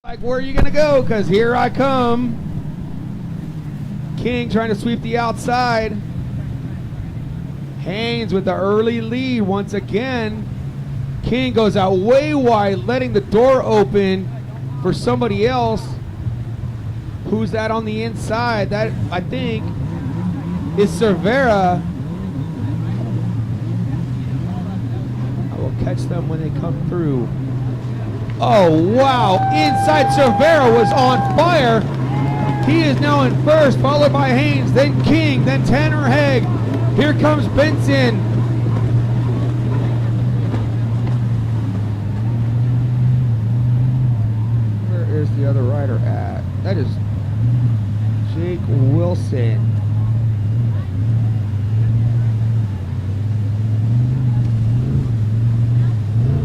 Like, where are you going to go? Because here I come. King trying to sweep the outside. Haynes with the early lead once again. King goes out way wide, letting the door open for somebody else. Who's that on the inside? That, I think, is Cervera. I will catch them when they come through. Oh, wow. Inside Cervera was on fire. He is now in first, followed by Haynes, then King, then Tanner Haig. Here comes Benson. Where is the other rider at? That is Jake Wilson.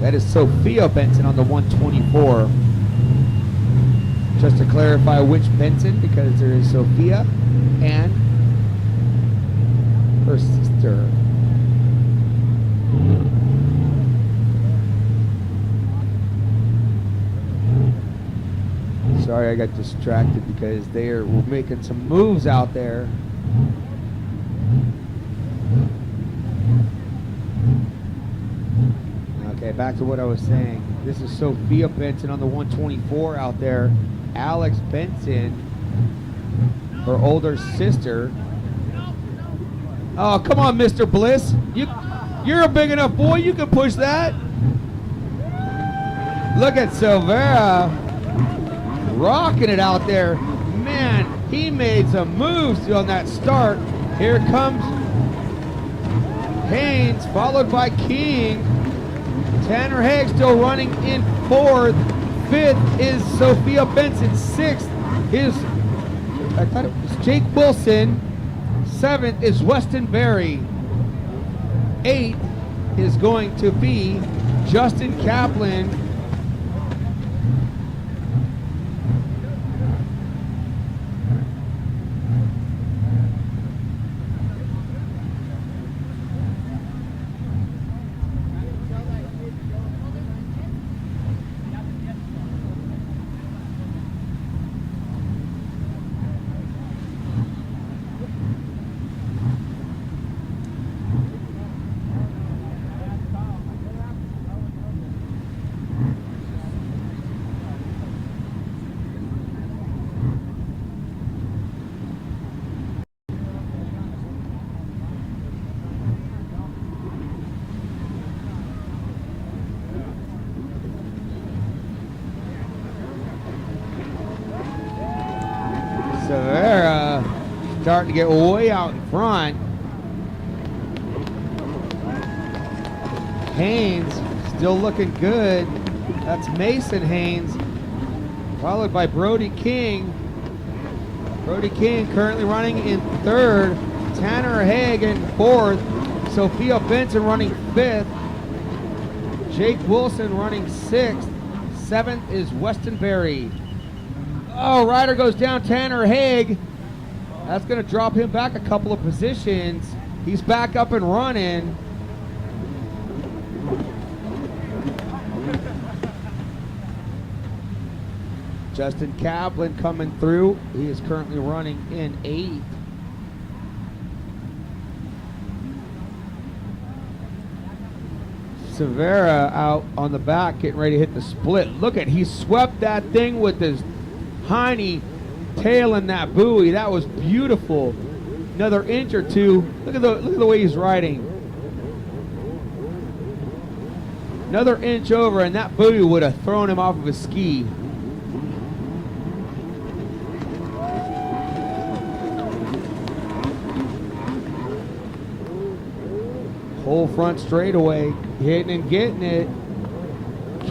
That is Sophia Benson on the 124. Just to clarify which Benson, because there is Sophia and her sister. Sorry, I got distracted because they were making some moves out there. Okay, back to what I was saying. This is Sophia Benson on the 124 out there. Alex Benson, her older sister. Oh, come on, Mr. Bliss. You're a big enough boy. You can push that. Look at Silvera rocking it out there. Man, he made some moves on that start. Here comes Haynes, followed by King. Tanner Haig still running in fourth. Fifth is Sophia Benson. Sixth is, I thought it was Jake Wilson. Seventh is Weston Berry. Eighth is going to be Justin Kaplan. Cervera starting to get way out in front. Haynes still looking good. That's Mason Haynes, followed by Brody King. Brody King currently running in third. Tanner Haig in fourth. Sophia Benson running fifth. Jake Wilson running sixth. Seventh is Weston Berry. Oh, rider goes down, Tanner Haig. That's going to drop him back a couple of positions. He's back up and running. Justin Kaplan coming through. He is currently running in eighth. Cervera out on the back, getting ready to hit the split. Look at, he swept that thing with his hiney tail in that buoy. That was beautiful. Another inch or two. Look at the way he's riding. Another inch over and that buoy would have thrown him off of his ski. Whole front straightaway, hitting and getting it.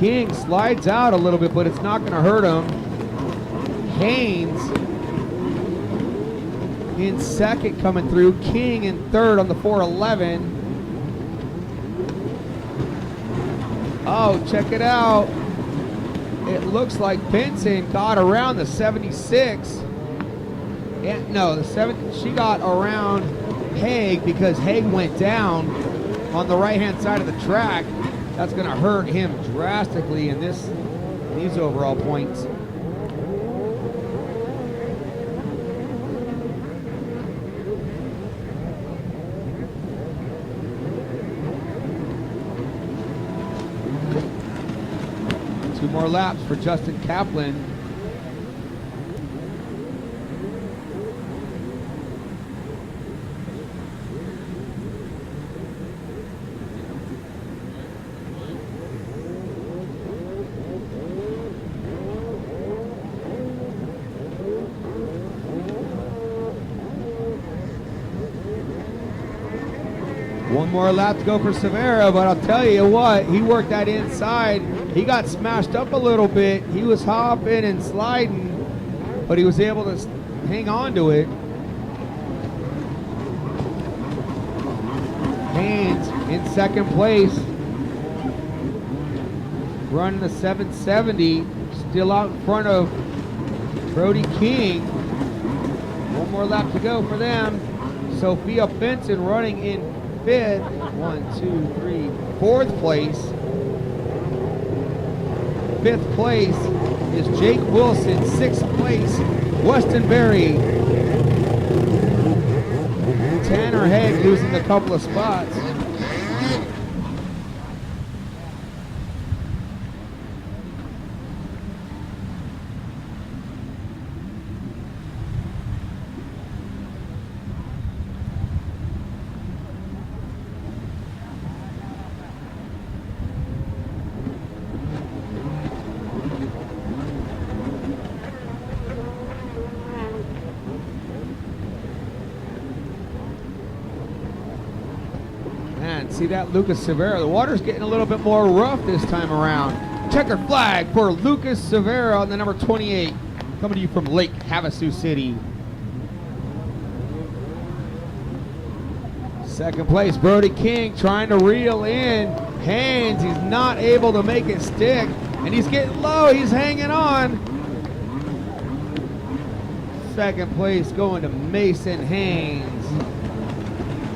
King slides out a little bit, but it's not going to hurt him. Haynes in second coming through. King in third on the 411. Oh, check it out. It looks like Benson got around the 76. And no, the 7. She got around Haig because Haig went down on the right-hand side of the track. That's going to hurt him drastically in these overall points. 2 more laps for Justin Kaplan. One more lap to go for Severa, but I'll tell you what, he worked that inside. He got smashed up a little bit. He was hopping and sliding, but he was able to hang on to it. Haynes in second place, running the 770, still out in front of Brody King. One more lap to go for them. Sophia Benson running in fifth. 4th place. 5th place is Jake Wilson. 6th place, Weston Berry. Tanner Haig losing a couple of spots. See that, Lucas Severa. The water's getting a little bit more rough this time around. Checker flag for Lucas Severa on the number 28. Coming to you from Lake Havasu City. Second place, Brody King trying to reel in. Haynes, he's not able to make it stick. And he's getting low, he's hanging on. Second place going to Mason Haynes.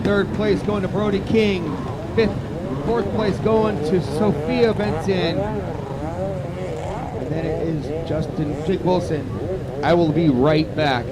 3rd place going to Brody King. 4th place going to Sophia Benson. And then it is Jake Wilson. I will be right back.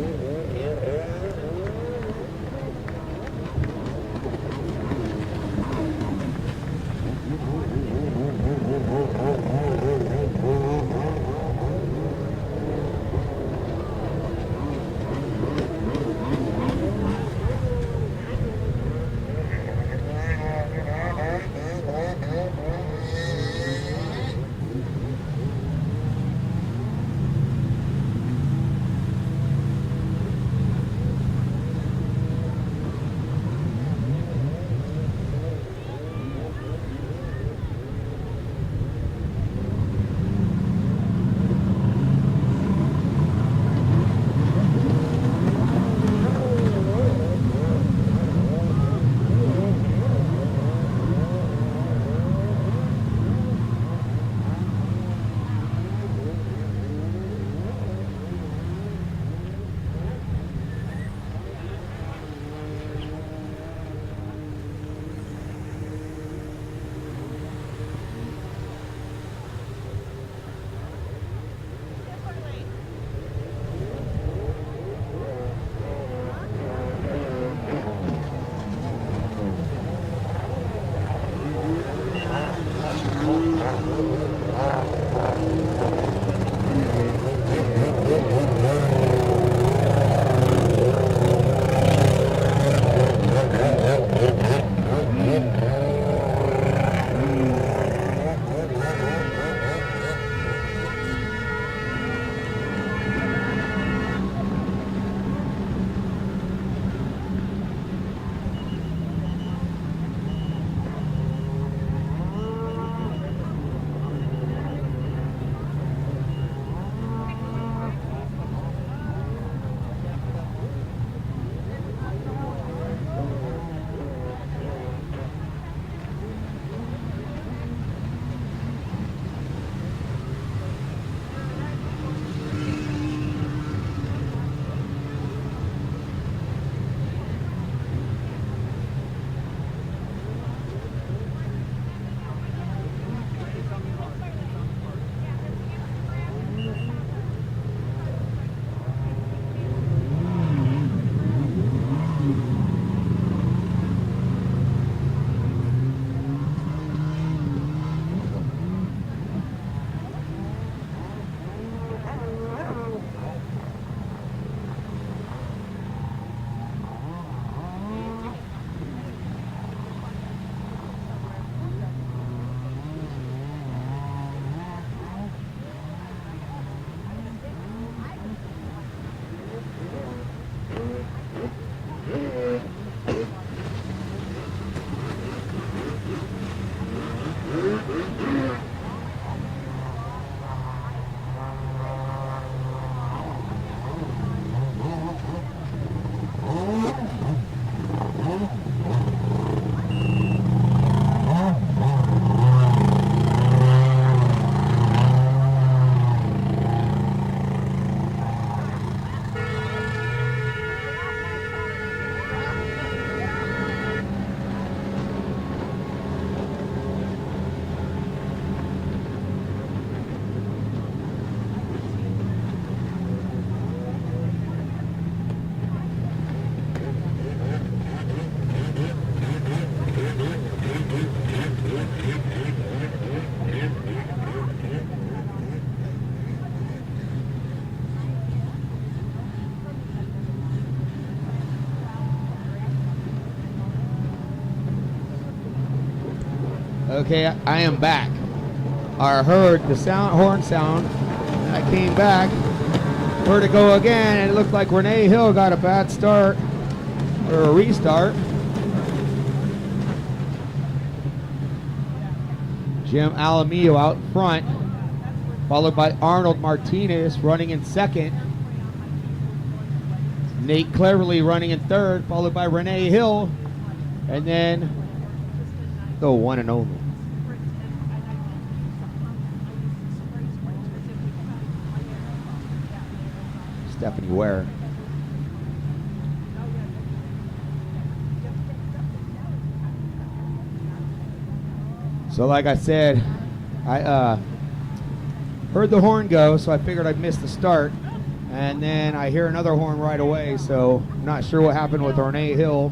Okay, I am back. I heard the horn sound, and I came back. Heard it go again, and it looked like Renee Hill got a bad start, or a restart. Jim Alamillo out front, followed by Arnold Martinez running in second. Nate Cleverly running in third, followed by Renee Hill, and then the one and only Stephanie Ware. So like I said, I heard the horn go, so I figured I'd miss the start. And then I hear another horn right away, so I'm not sure what happened with Renee Hill.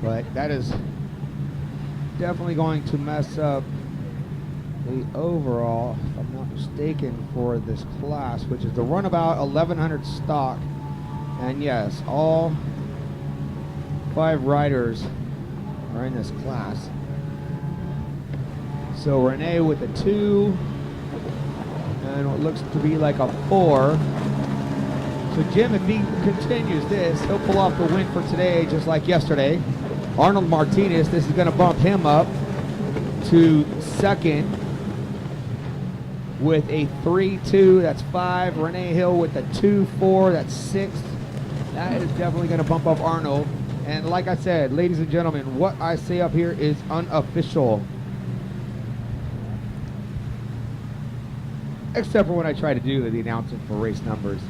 But that is definitely going to mess up the overall, if I'm not mistaken, for this class, which is the runabout 1100 stock. And yes, all 5 riders are in this class. So Renee with a 2, and what looks to be like a 4. So Jim, if he continues this, he'll pull off the win for today, just like yesterday. Arnold Martinez, this is going to bump him up to second with a 3-2. That's 5. Renee Hill with a 2-4. That's 6. That is definitely going to bump up Arnold. And like I said, ladies and gentlemen, what I say up here is unofficial. Except for when I try to do the announcement for race numbers.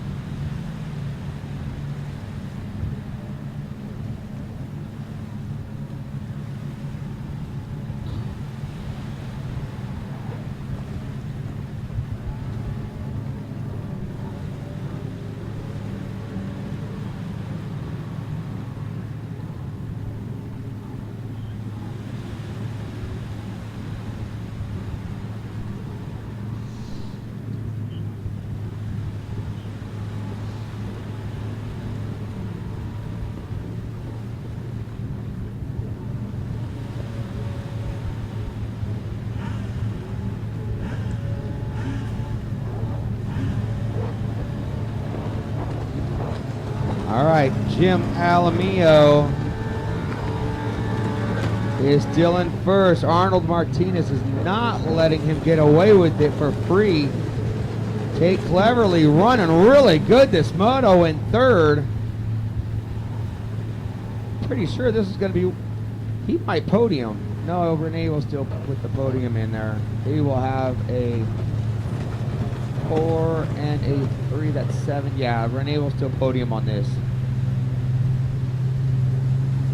All right, Jim Alamillo is still in first. Arnold Martinez is not letting him get away with it for free. Tate Cleverly running really good this moto in third. Pretty sure this is going to be, he might podium. No, Renee will still put the podium in there. He will have a 4 and a 3, that's 7. Yeah, Renee will still podium on this.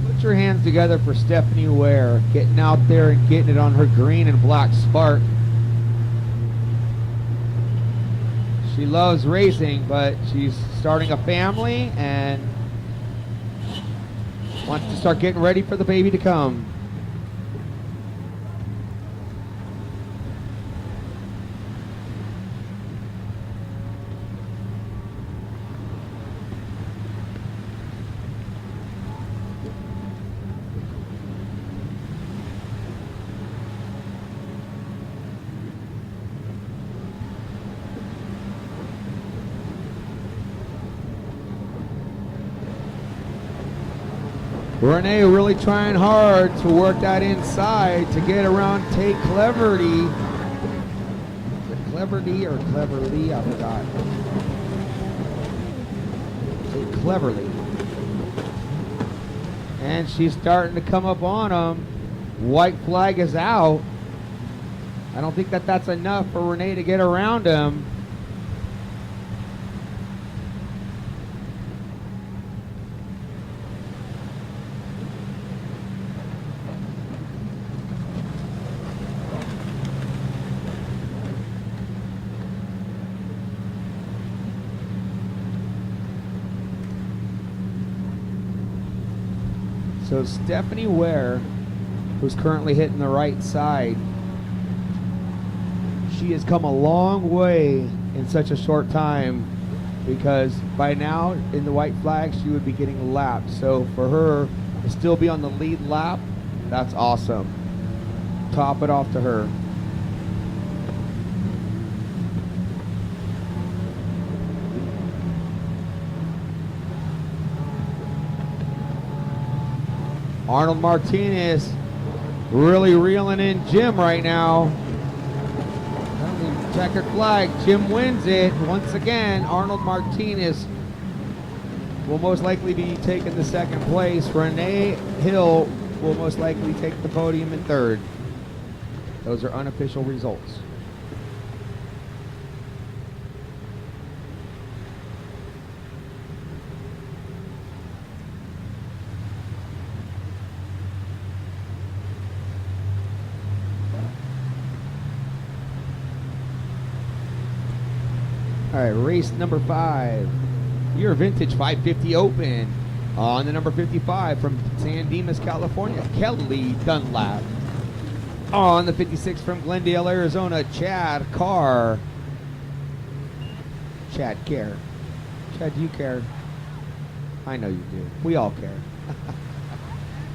Put your hands together for Stephanie Ware, getting out there and getting it on her green and black Spark. She loves racing, but she's starting a family and wants to start getting ready for the baby to come. Renee really trying hard to work that inside to get around Tate Cleverly. Is it Cleverly or Cleverly? I forgot. Tate Cleverly. And she's starting to come up on him. White flag is out. I don't think that that's enough for Renee to get around him. So Stephanie Ware, who's currently hitting the right side, she has come a long way in such a short time, because by now in the white flag she would be getting lapped. So for her to still be on the lead lap, that's awesome. top it off to her. Arnold Martinez really reeling in Jim right now. Checkered flag. Jim wins it. Once again, Arnold Martinez will most likely be taking the second place. Renee Hill will most likely take the podium in third. Those are unofficial results. All right, race number 5. Your Vintage 550 Open. On the number 55 from San Dimas, California, Kelly Dunlap. On the 56 from Glendale, Arizona, Chad Carr. Chad care. Chad, do you care? I know you do. We all care.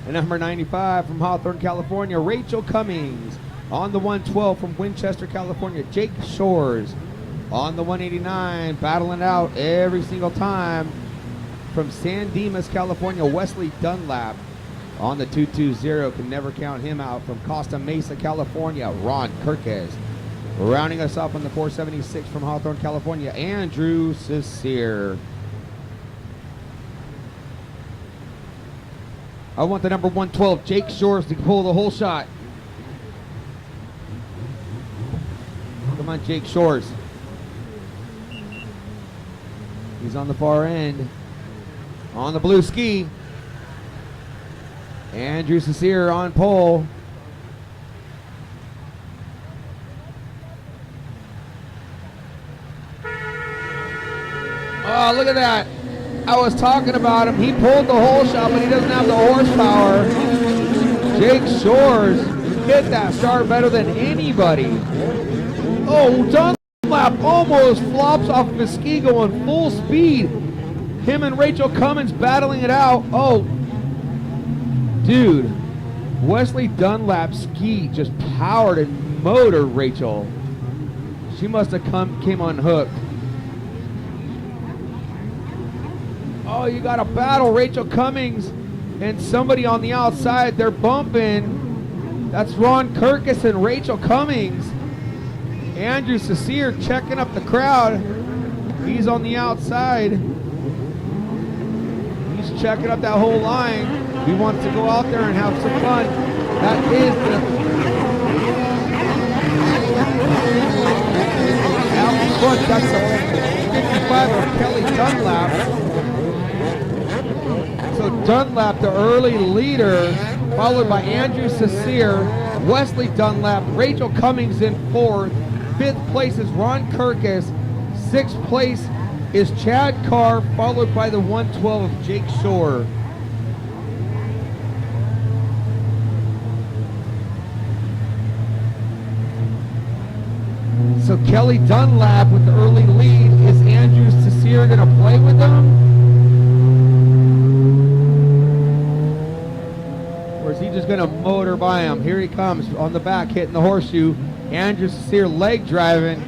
And number 95 from Hawthorne, California, Rachel Cummings. On the 112 from Winchester, California, Jake Shores. On the 189, battling out every single time from San Dimas, California, Wesley Dunlap. On the 220, can never count him out, from Costa Mesa, California, Ron Kirkes. Rounding us up on the 476 from Hawthorne, California, Andrew Cecere. I want the number 112, Jake Shores, to pull the whole shot. Come on, Jake Shores. He's on the far end. On the blue ski. Andrew Cecere on pole. Oh, look at that. I was talking about him. He pulled the whole shot, but he doesn't have the horsepower. Jake Shores hit that start better than anybody. Oh, Dunlap almost flops off of his ski going full speed. Him and Rachel Cummins battling it out. Oh, dude. Wesley Dunlap's ski just powered and motored Rachel. She must have came unhooked. Oh, you got a battle, Rachel Cummings and somebody on the outside. They're bumping. That's Ron Kirkes and Rachel Cummings. Andrew Cecere checking up the crowd. He's on the outside. He's checking up that whole line. He wants to go out there and have some fun. That is the out in front. That's the 55 of Kelly Dunlap. So Dunlap, the early leader, followed by Andrew Cecere, Wesley Dunlap, Rachel Cummings in fourth. Fifth place is Ron Kirkes. Sixth place is Chad Carr, followed by the 112 of Jake Shore. So Kelly Dunlap with the early lead. Is Andrew Cecere going to play with them? Or is he just going to motor by him? Here he comes on the back, hitting the horseshoe. Andrew Cecere leg dragging.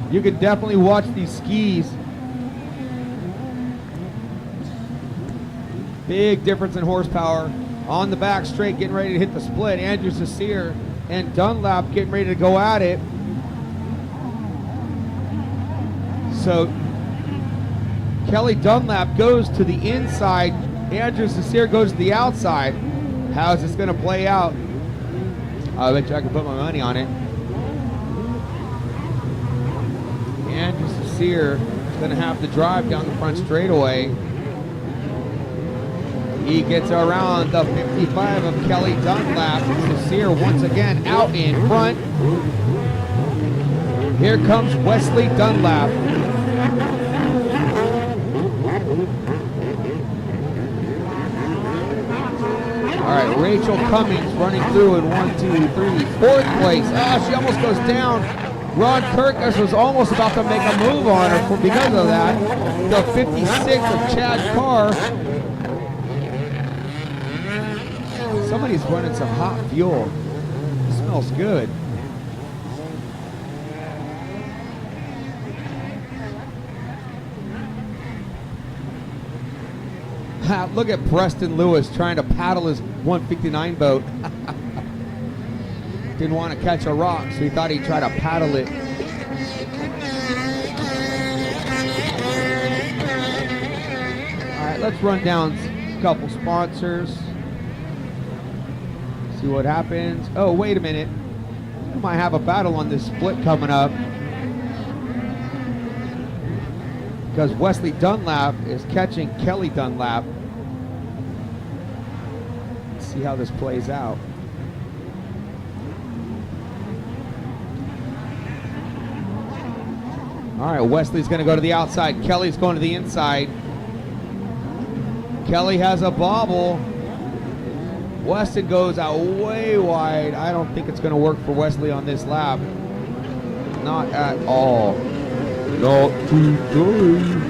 You could definitely watch these skis. Big difference in horsepower. On the back straight, getting ready to hit the split. Andrew Cecere and Dunlap getting ready to go at it. So Kelly Dunlap goes to the inside. Andrew Cecere goes to the outside. How is this going to play out? I bet you I can put my money on it. Andrew Cecere is going to have to drive down the front straightaway. He gets around the 55 of Kelly Dunlap. Cecere once again out in front. Here comes Wesley Dunlap. All right, Rachel Cummings running through in 1, 2, 3, fourth place. Ah, she almost goes down. Ron Kirkes was almost about to make a move on her because of that. The 56 of Chad Carr. somebody's running some hot fuel. It smells good. Look at Preston Lewis trying to paddle his 159 boat. Didn't want to catch a rock, so he thought he'd try to paddle it. All right, let's run down a couple sponsors. See what happens. Oh, wait a minute. We might have a battle on this split coming up. Because Wesley Dunlap is catching Kelly Dunlap. Let's see how this plays out. All right, Wesley's going to go to the outside. Kelly's going to the inside. Kelly has a bobble. Weston goes out way wide. I don't think it's going to work for Wesley on this lap. Not at all. Not today.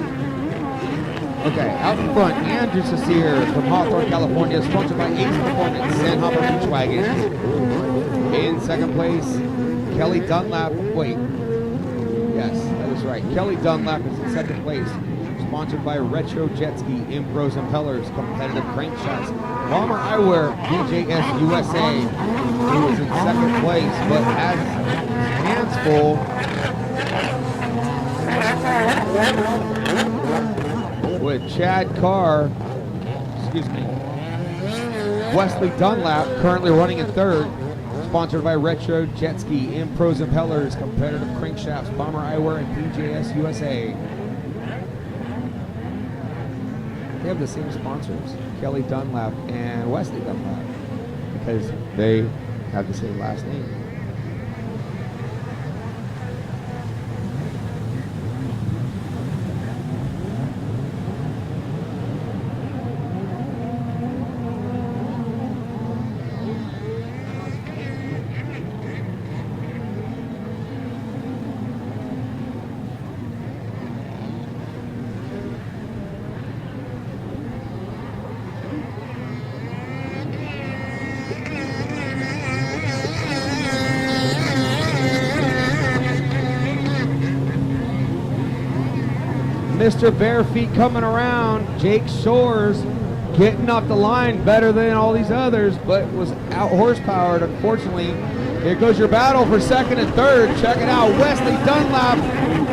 Okay, out in front, Andrew Cecere from Hawthorne, California, sponsored by Ace Performance, Sandhopper Beach Wagons. In second place, Kelly Dunlap. Wait. Yes, that is right. Kelly Dunlap is in second place, sponsored by Retro Jet Ski, Impros Impellers, Competitive Crankshafts, Bomber Eyewear, DJS USA, who is in second place, but has hands full. With Chad Carr, Wesley Dunlap currently running in third, sponsored by Retro Jet Ski, Impros Impellers, Competitive Crankshafts, Bomber Eyewear, and DJS USA. They have the same sponsors, Kelly Dunlap and Wesley Dunlap, because they have the same last name. Mr. Bare Feet coming around. Jake Shores getting up the line better than all these others, but was out horsepowered, unfortunately. Here goes your battle for second and third. Check it out. Wesley Dunlap.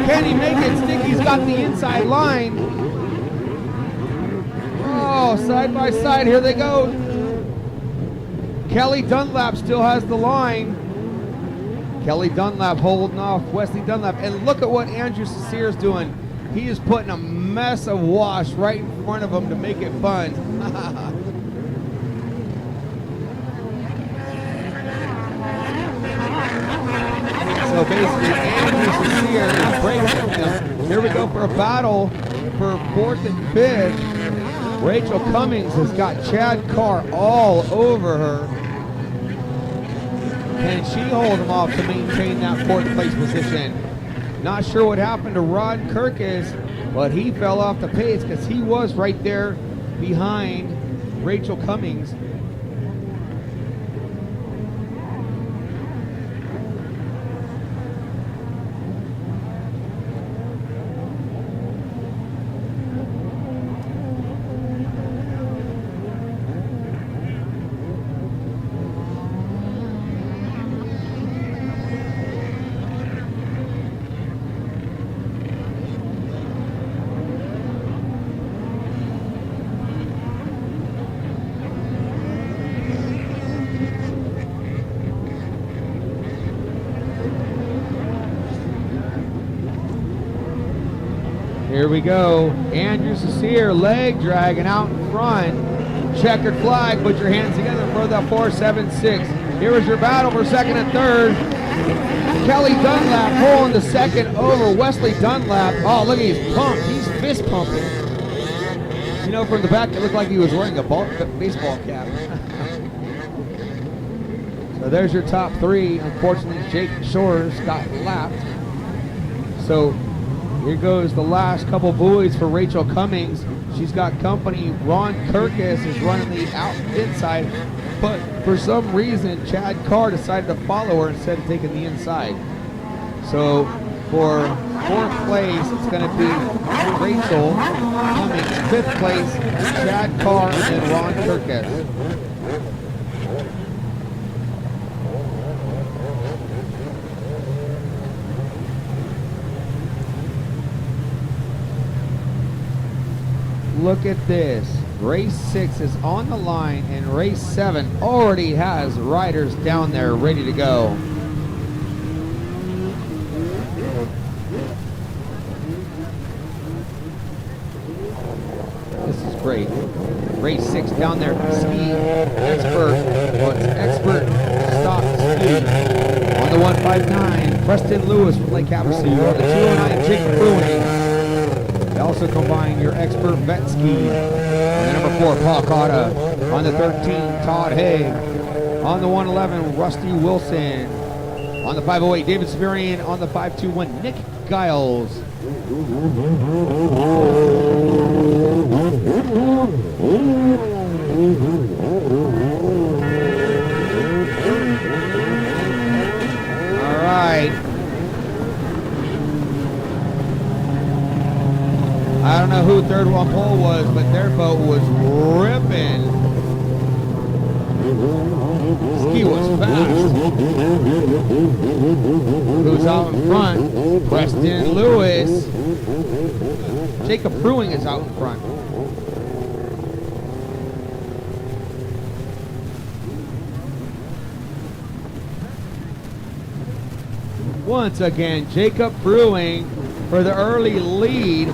Can he make it? Sticky's got the inside line. Oh, side by side. Here they go. Kelly Dunlap still has the line. Kelly Dunlap holding off Wesley Dunlap. And look at what Andrew Cecere is doing. He is putting a mess of wash right in front of him to make it fun. So basically, Andrew Cecere is breaking him. Here we go for a battle for fourth and fifth. Rachel Cummings has got Chad Carr all over her. Can she hold him off to maintain that fourth place position? Not sure what happened to Rod Kirkus, but he fell off the pace because he was right there behind Rachel Cummings. Here we go. Andrew Cecere, leg dragging out in front. Checkered flag. Put your hands together for the 4-7-6. Here is your battle for second and third. Kelly Dunlap pulling the second over Wesley Dunlap. Oh, look, he's pumped. He's fist pumping. You know, from the back, it looked like he was wearing a baseball cap. So there's your top three. Unfortunately, Jake Shores got lapped. So here goes the last couple buoys for Rachel Cummings. She's got company. Ron Kirkus is running the inside. but for some reason, Chad Carr decided to follow her instead of taking the inside. So for 4th place, it's going to be Rachel Cummings. 5th place, Chad Carr and then Ron Turkes. Look at this. Race 6 is on the line, and race 7 already has riders down there ready to go. This is great. Race 6 down there. Ski expert. Well, it's expert stop ski. On the 159, Preston Lewis from Lake Havasu. On the 209, Jake Brewing. They also combine your expert vet ski. On the number 4, Paul Cotta. On the 13, Todd Haig. On the 111, Rusty Wilson. On the 508, David Severian. On the 521, Nick Giles. All right. I don't know who third on pole was, but their boat was ripping. Ski was fast. Who's out in front? Preston Lewis. Jacob Pruing is out in front. Once again, Jacob Pruing for the early lead.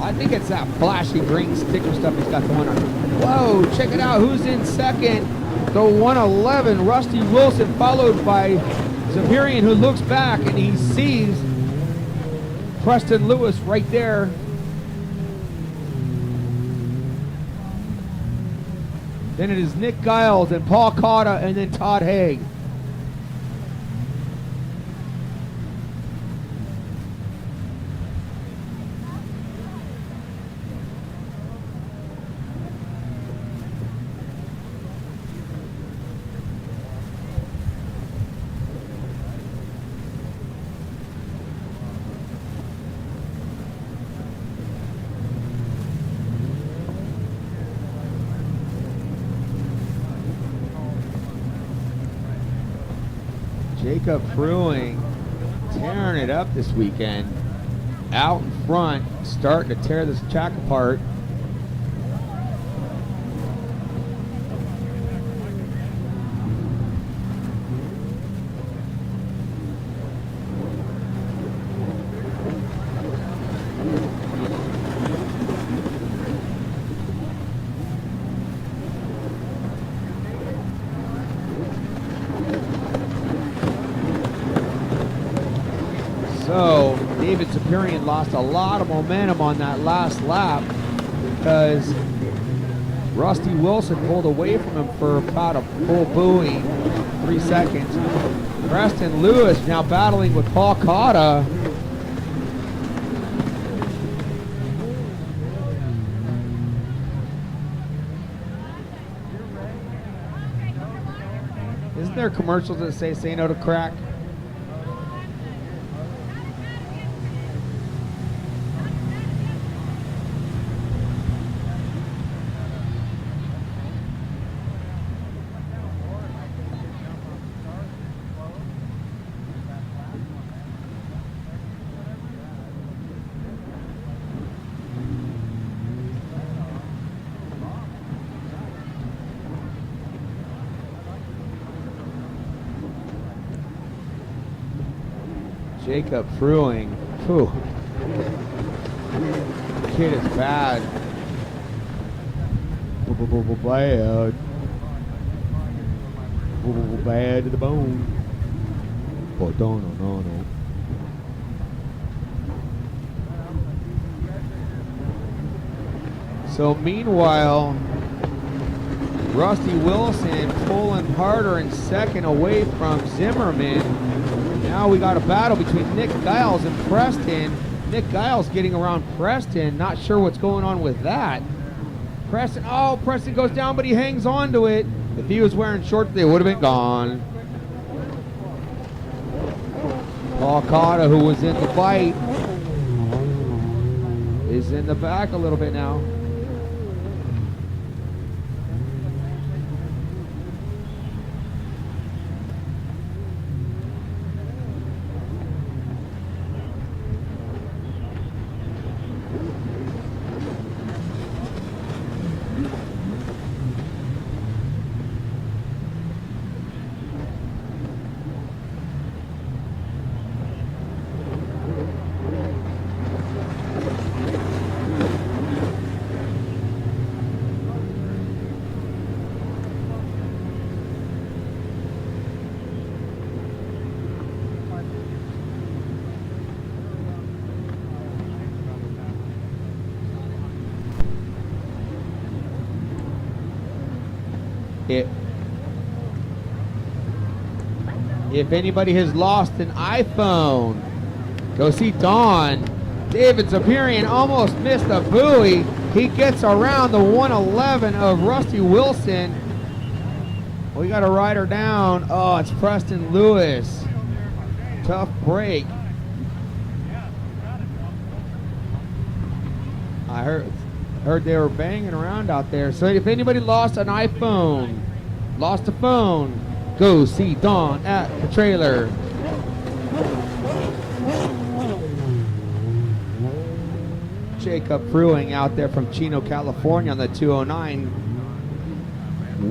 I think it's that flashy green sticker stuff he's got going on. Whoa, check it out. Who's in second? The 111, Rusty Wilson, followed by Zavirian, who looks back and he sees Preston Lewis right there. Then it is Nick Giles and Paul Cotta and then Todd Haig. Jacob Pruing tearing it up this weekend. Out in front, starting to tear this track apart. So David Superior lost a lot of momentum on that last lap because Rusty Wilson pulled away from him for about a full buoy, 3 seconds. Preston Lewis now battling with Paul Cotta. Isn't there commercials that say no to crack? Jacob Pruing. Whew. Kid is bad. Bad. Bad to the bone. Oh, no. So meanwhile, Rusty Wilson pulling harder in second away from Zimmerman. Now we got a battle between Nick Giles and Preston. Nick Giles getting around Preston. Not sure what's going on with that. Preston goes down, but he hangs on to it. If he was wearing shorts, they would have been gone. Paul Cotta, who was in the fight, is in the back a little bit now. If anybody has lost an iPhone, go see Don. David Zapirian almost missed a buoy. He gets around the 111 of Rusty Wilson. We got a rider down. Oh, it's Preston Lewis. Tough break. I heard they were banging around out there. So if anybody lost an iPhone, lost a phone, go see Don at the trailer. Jacob Fruing out there from Chino, California on the 209.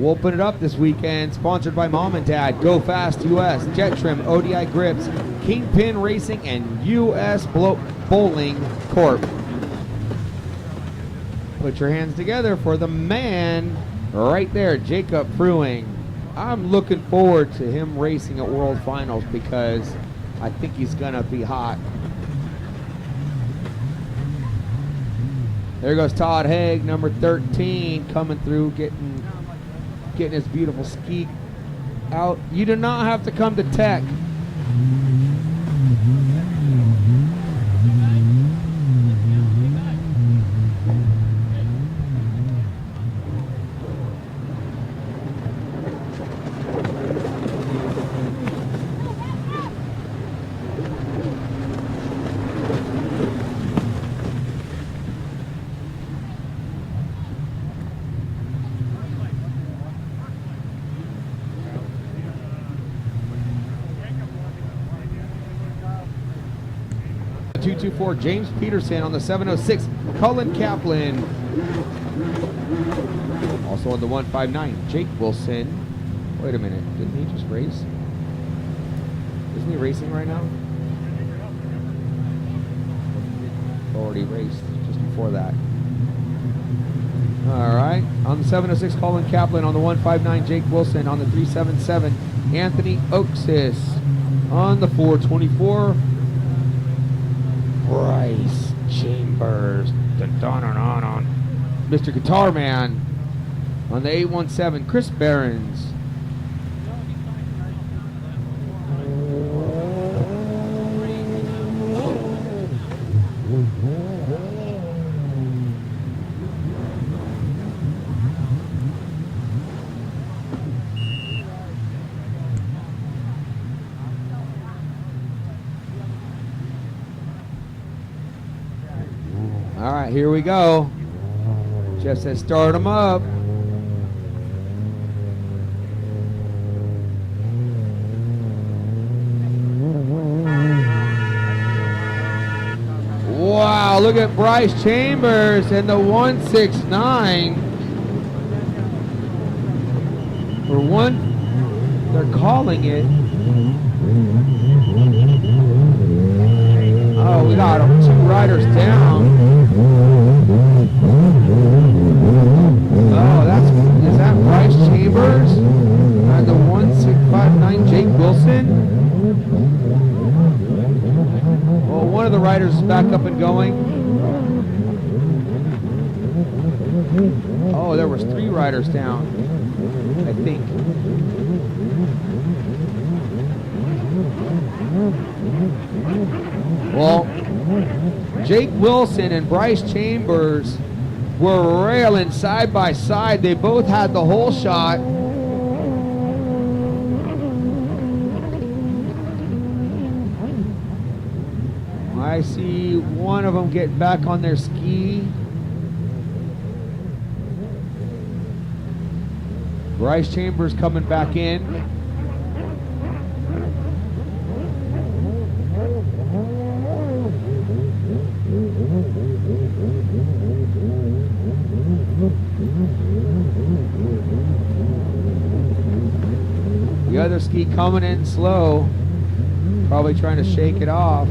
Whooping it up this weekend. Sponsored by Mom and Dad, Go Fast US, Jet Trim, ODI Grips, Kingpin Racing, and US Bowling Corp. Put your hands together for the man right there, Jacob Fruing. I'm looking forward to him racing at World Finals because I think he's gonna be hot. There goes Todd Haig, number 13, coming through, getting his beautiful ski out. You do not have to come to Tech. James Peterson on the 706, Cullen Kaplan. Also on the 159, Jake Wilson. Wait a minute, didn't he just race? Isn't he racing right now? Already raced just before that. All right, on the 706, Cullen Kaplan. On the 159, Jake Wilson. On the 377, Anthony Oaksis. On the 424, Bryce Chambers. Dun-dun-dun-dun-dun. Mr. Guitar Man. On the 817, Chris Behrens. All right, here we go. Jeff says start them up. Wow, look at Bryce Chambers and the 169. For one, they're calling it. Oh, we got 2 riders down. Oh, is that Bryce Chambers? And the 1659 Jake Wilson? Well, one of the riders is back up and going. Oh, there was 3 riders down, I think. Well, Jake Wilson and Bryce Chambers were railing side by side. They both had the whole shot. I see one of them get back on their ski. Bryce Chambers coming back in. The other ski coming in slow, probably trying to shake it off.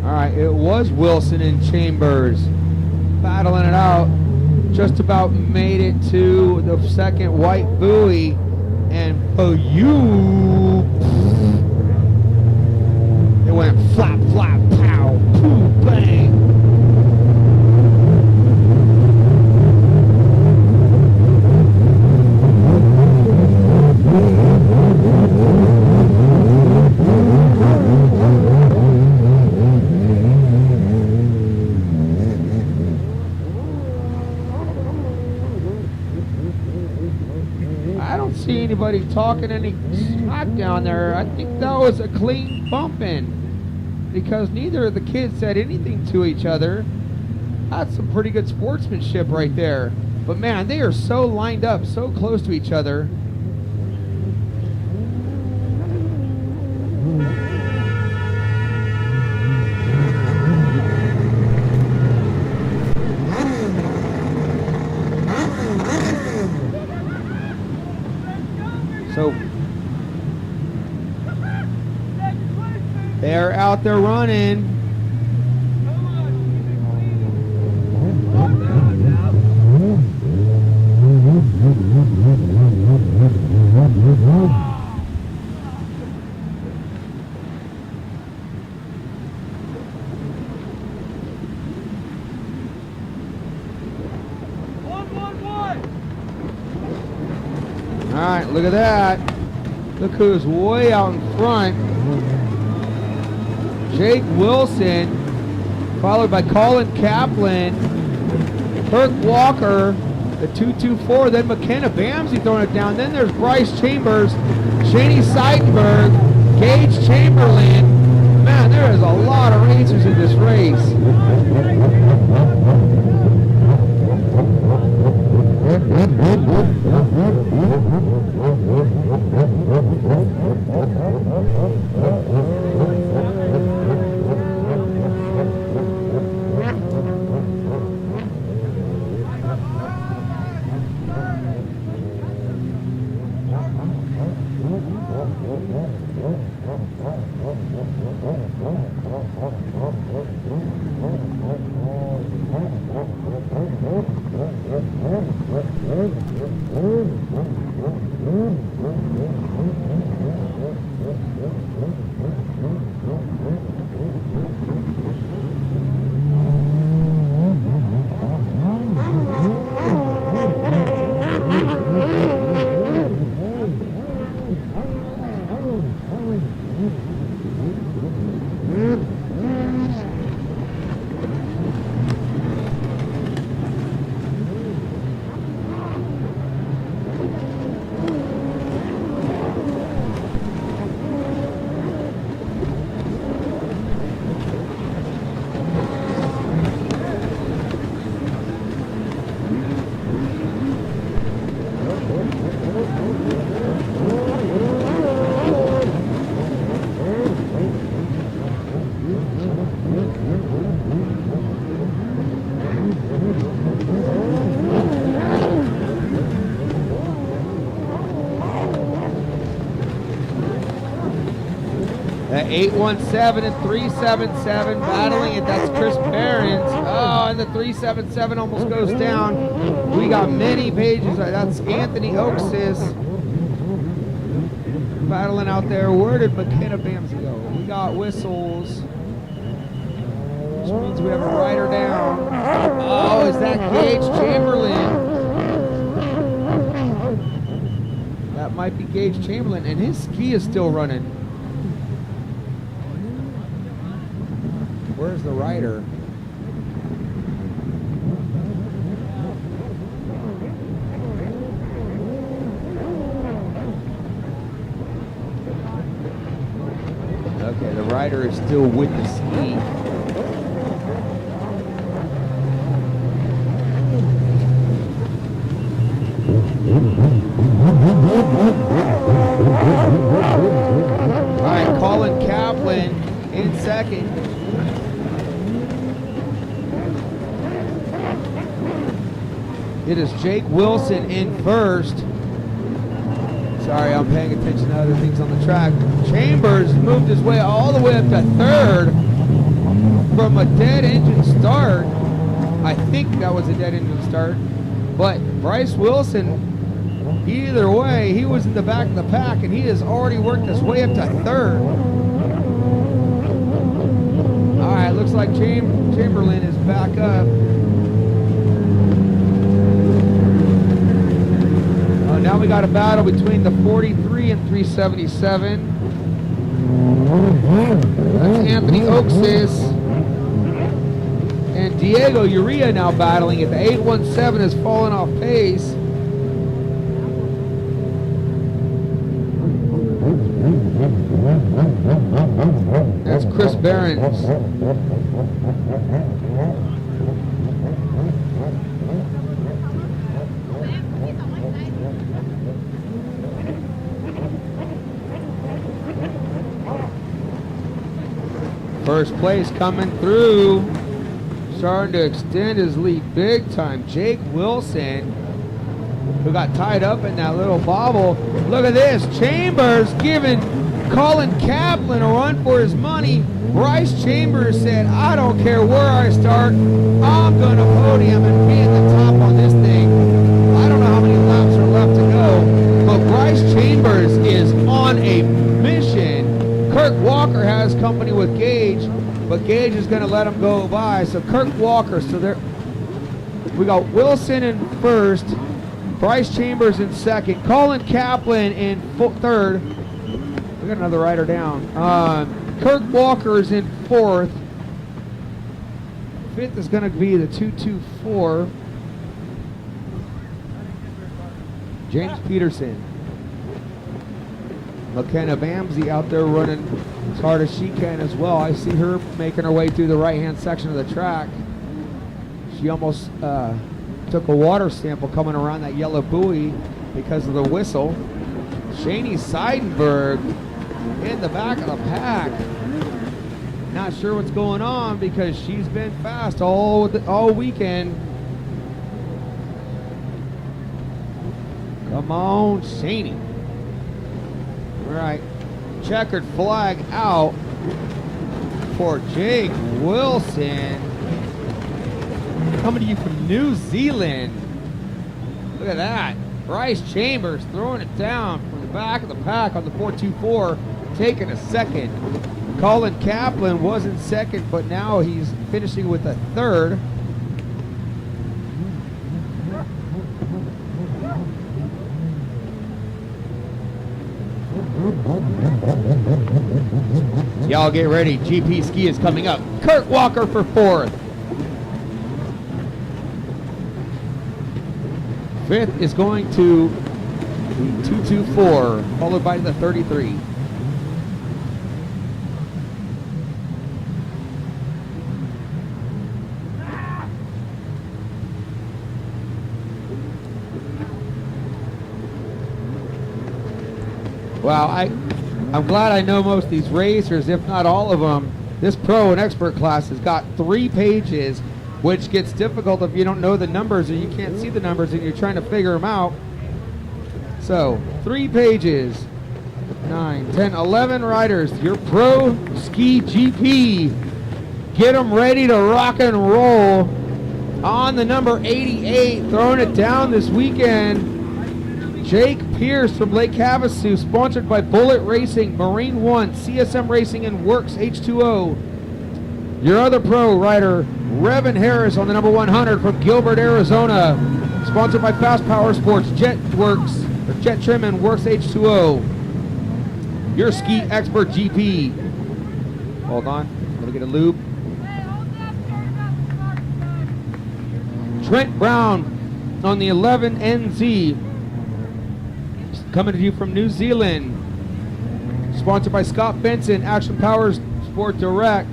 All right, it was Wilson and Chambers battling it out. Just about made it to the second white buoy, and it went flap, flap, pow, poo, bang. I don't see anybody talking any smack down there. I think that was a clean bumping, because neither of the kids said anything to each other. That's some pretty good sportsmanship right there. But man, they are so lined up, so close to each other. So they're out there running. All right, look at that. Look who's way out in front. Jake Wilson, followed by Colin Kaplan, Kirk Walker, the 224, then McKenna Bamsey throwing it down. Then there's Bryce Chambers, Shani Seidenberg, Gage Chamberlain. Man, there is a lot of racers in this race. At 817 and 377 battling it. That's Chris Behrens. Oh, and the 377 almost goes down. We got many pages. That's Anthony Oaksis battling out there. Where did McKenna Bamsey go? We got whistles, which means we have a rider down. Oh, is that Gage Chamberlain? That might be Gage Chamberlain, and his ski is still running. Where's the rider? Okay, the rider is still with the ski. All right, Colin Kaplan in second. It is Jake Wilson in first. Sorry, I'm paying attention to other things on the track. Chambers moved his way all the way up to third from a dead engine start. I think that was a dead engine start. But Bryce Wilson, either way, he was in the back of the pack, and he has already worked his way up to third. All right, looks like Chamberlain is back up. Now we got a battle between the 43 and 377. That's Anthony Oaksis and Diego Uria now battling it. The 817 has fallen off pace. That's Chris Behrens. First place coming through, starting to extend his lead big time. Jake Wilson, who got tied up in that little bobble. Look at this, Chambers giving Colin Kaplan a run for his money. Bryce Chambers said, I don't care where I start, I'm going to podium and be at the top on this thing. I don't know how many laps are left to go, but Bryce Chambers is on a mission. Kirk Walker has company with Gage, but Gage is going to let him go by. So Kirk Walker, so there we got Wilson in first, Bryce Chambers in second, Colin Kaplan in third. We got another rider down. Kirk Walker is in fourth. Fifth is going to be the 224. James Peterson. McKenna Bamsey out there running as hard as she can as well. I see her making her way through the right-hand section of the track. She almost took a water sample coming around that yellow buoy because of the whistle. Shani Seidenberg in the back of the pack. Not sure what's going on because she's been fast all weekend. Come on, Shani. All right, checkered flag out for Jake Wilson. Coming to you from New Zealand. Look at that. Bryce Chambers throwing it down from the back of the pack on the 424, taking a second. Colin Kaplan was in second, but now he's finishing with a third. Y'all get ready. GP ski is coming up. Kurt Walker for fourth. Fifth is going to the 224, followed by the 33. Wow, I'm glad I know most of these racers, if not all of them. This pro and expert class has got 3 pages, which gets difficult if you don't know the numbers or you can't see the numbers and you're trying to figure them out. So, 3 pages, 9, 10, 11 riders, your pro ski GP. Get them ready to rock and roll on the number 88, throwing it down this weekend. Jake Pierce from Lake Havasu, sponsored by Bullet Racing, Marine One, CSM Racing, and Works H2O. Your other pro rider, Revin Harris on the number 100 from Gilbert, Arizona, sponsored by Fast Power Sports, Jet Trim, and Works H2O. Your ski expert GP. Hold on, let me get a lube. Trent Brown on the 11NZ. Coming to you from New Zealand, sponsored by Scott Benson, Action Powers Sport Direct.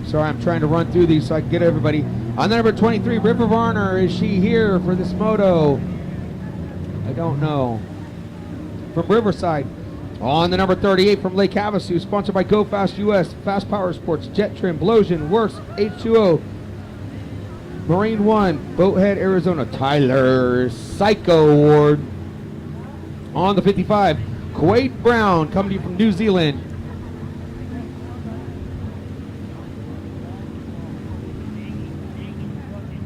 Sorry, I'm trying to run through these so I can get everybody. On the number 23, River Varner, is she here for this moto? I don't know. From Riverside. On the number 38 from Lake Havasu, sponsored by Go Fast US, Fast Power Sports, Jet Trim, Blosian, Works, H2O, Marine One, Boathead, Arizona, Tyler Psycho Award. On the 55, Kuwait Brown, coming to you from New Zealand.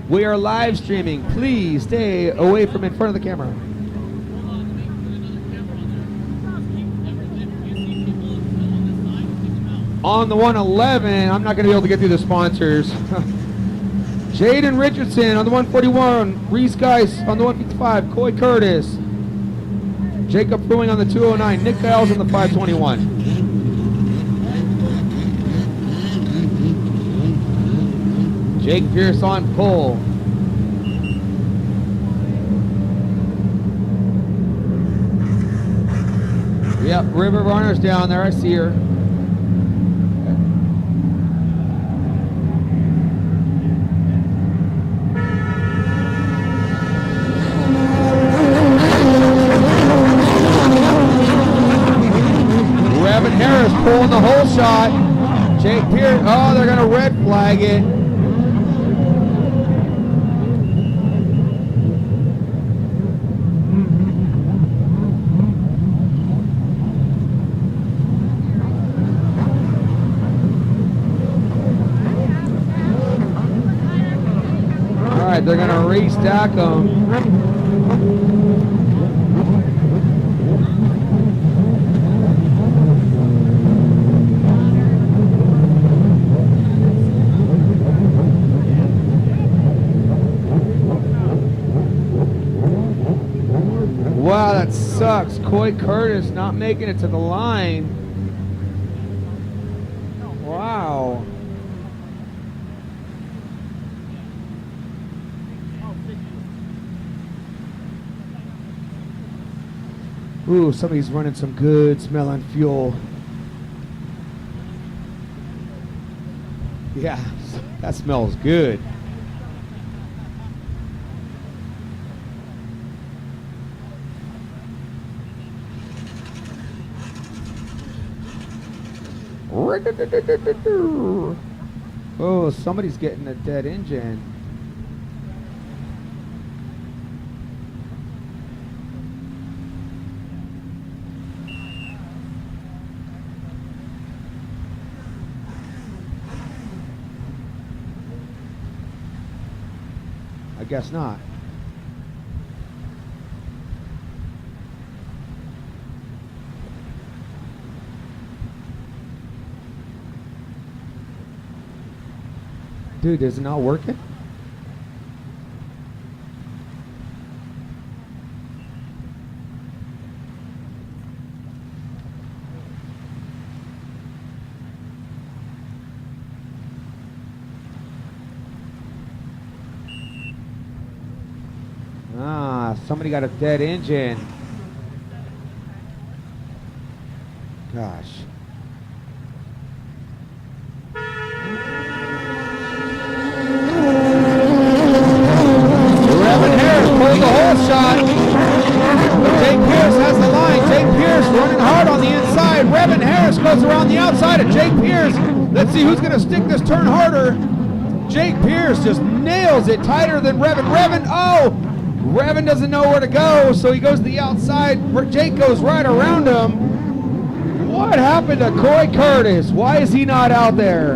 We are live streaming. Please stay away from in front of the camera. On the 111, I'm not going to be able to get through the sponsors. Jaden Richardson on the 141, Reese Geis on the 155, Coy Curtis, Jacob Brewing on the 209, Nick Giles on the 521. Jake Pierce on pole. Yep, River Varner's down there, I see her. Pulling the whole shot. Jake Pierce, oh, they're going to red flag it. All right, they're going to restack them. Wow, that sucks. Coy Curtis not making it to the line. Wow. Ooh, somebody's running some good smelling fuel. Yeah, that smells good. Oh, somebody's getting a dead engine. I guess not. Dude, is it not working? Ah, somebody got a dead engine. Gosh. The whole shot. Jake Pierce has the line. Jake Pierce running hard on the inside. Revin Harris goes around the outside of Jake Pierce. Let's see who's going to stick this turn harder. Jake Pierce just nails it tighter than Revin. Revin doesn't know where to go, so he goes to the outside. Jake goes right around him. What happened to Coy Curtis? Why is he not out there?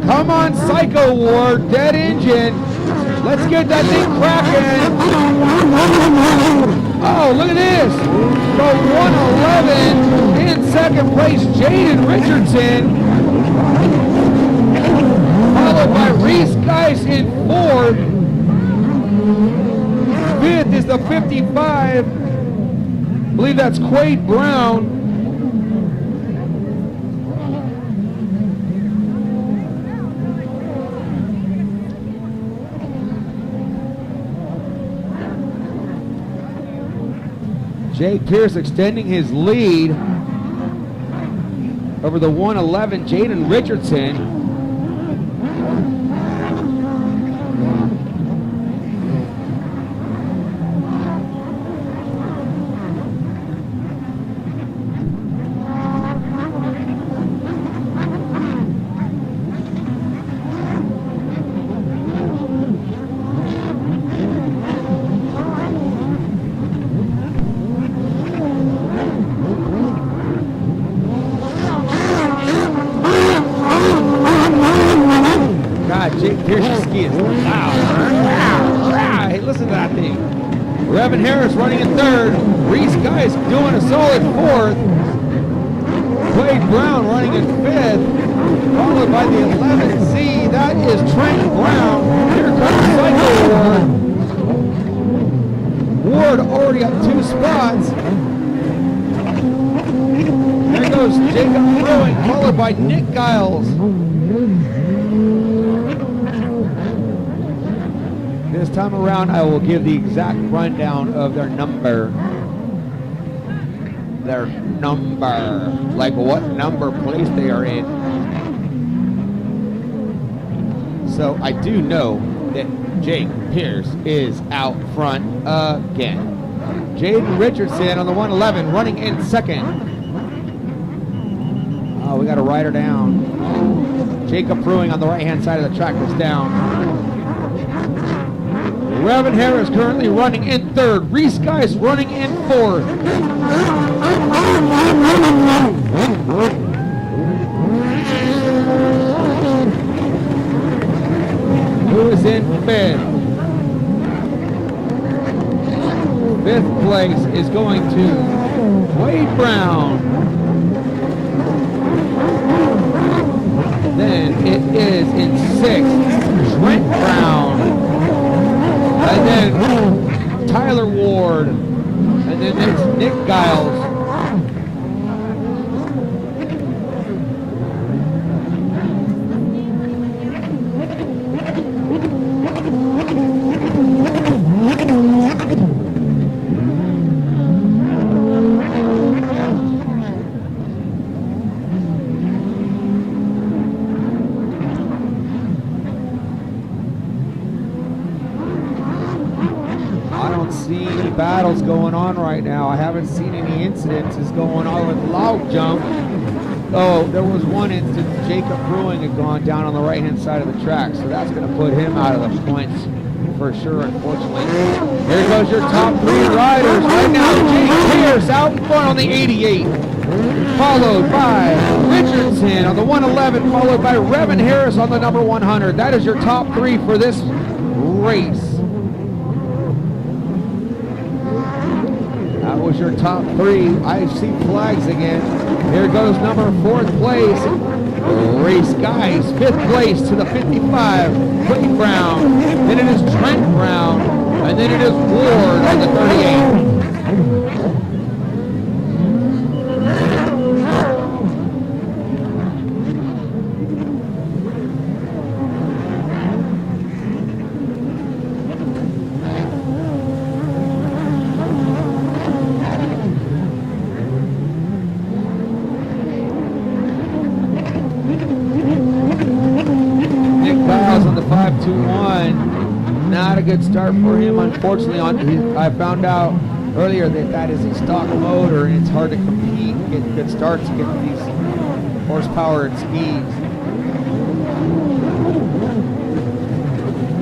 Come on, Psycho Ward, dead engine. Let's get that thing cracking. Oh, look at this. The 111 in second place, Jaden Richardson. Followed by Reese Geis in fourth. Fifth is the 55. I believe that's Quade Brown. Jake Pierce extending his lead. over the 111, Jaden Richardson. Jake Pierce's ski is loud. Hey, listen to that thing. Revan Harris running in third. Reese Geis doing a solid fourth. Wade Brown running in fifth. Followed by the 11C. That is Trent Brown. Here comes Cycle Ward. Ward already up 2 spots. There goes Jacob Brewing, followed by Nick Giles. This time around, I will give the exact rundown of their number. Like what number place they are in. So I do know that Jake Pierce is out front again. Jaden Richardson on the 111 running in second. Oh, we got a rider down. Jacob Brewing on the right-hand side of the track is down. Revan Harris currently running in third. Reese Geis running in fourth. Who is in fifth? Fifth place is going to Wade Brown. Then it is in sixth, Trent Brown. And then Tyler Ward. And then it's Nick Giles. Battles going on right now. I haven't seen any incidences going on with log jump. Oh, there was one instance. Jacob Brewing had gone down on the right-hand side of the track, so that's going to put him out of the points for sure, unfortunately. There goes your top 3 riders. Right now, Jake Pierce out in front on the 88, followed by Richardson on the 111, followed by Revan Harris on the number 100. That is your top 3 for this race. That was your top 3. I see flags again. Here goes number 4th place, Reese Geis. 5th place to the 55, Wade Brown. Then it is Trent Brown. And then it is Ward on the 38. Not a good start for him, unfortunately. I found out earlier that is a stock motor, and it's hard to compete, get good starts, get these horsepower and speeds.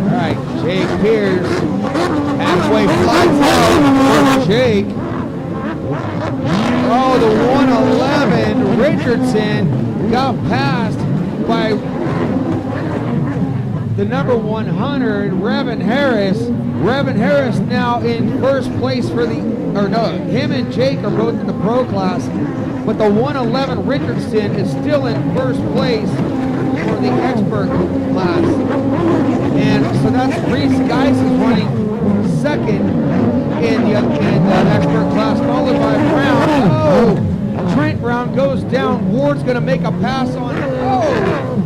All right, Jake Pierce, halfway flies out for Jake. Oh, the 111, Richardson got passed by the number 100, Revan Harris. Revan Harris now in first place for him and Jake are both in the pro class, but the 111 Richardson is still in first place for the expert class. And so that's Reese Geis is running second in the expert class, followed by Brown. Oh, Trent Brown goes down. Ward's gonna make a pass on him. Oh!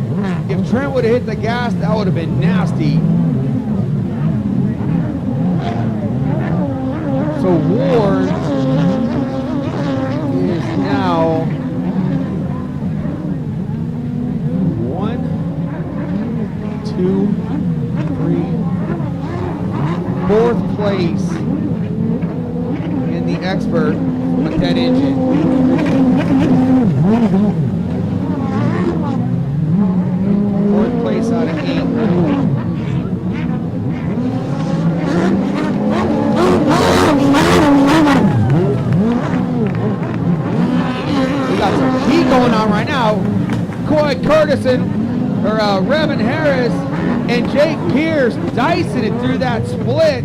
If Trent would have hit the gas, that would have been nasty. So Ward is now place in the expert with that engine. Fourth place out of 8. We got some heat going on right now. Coy Curtis and Revan Harris and Jake Pierce dicing it through that split.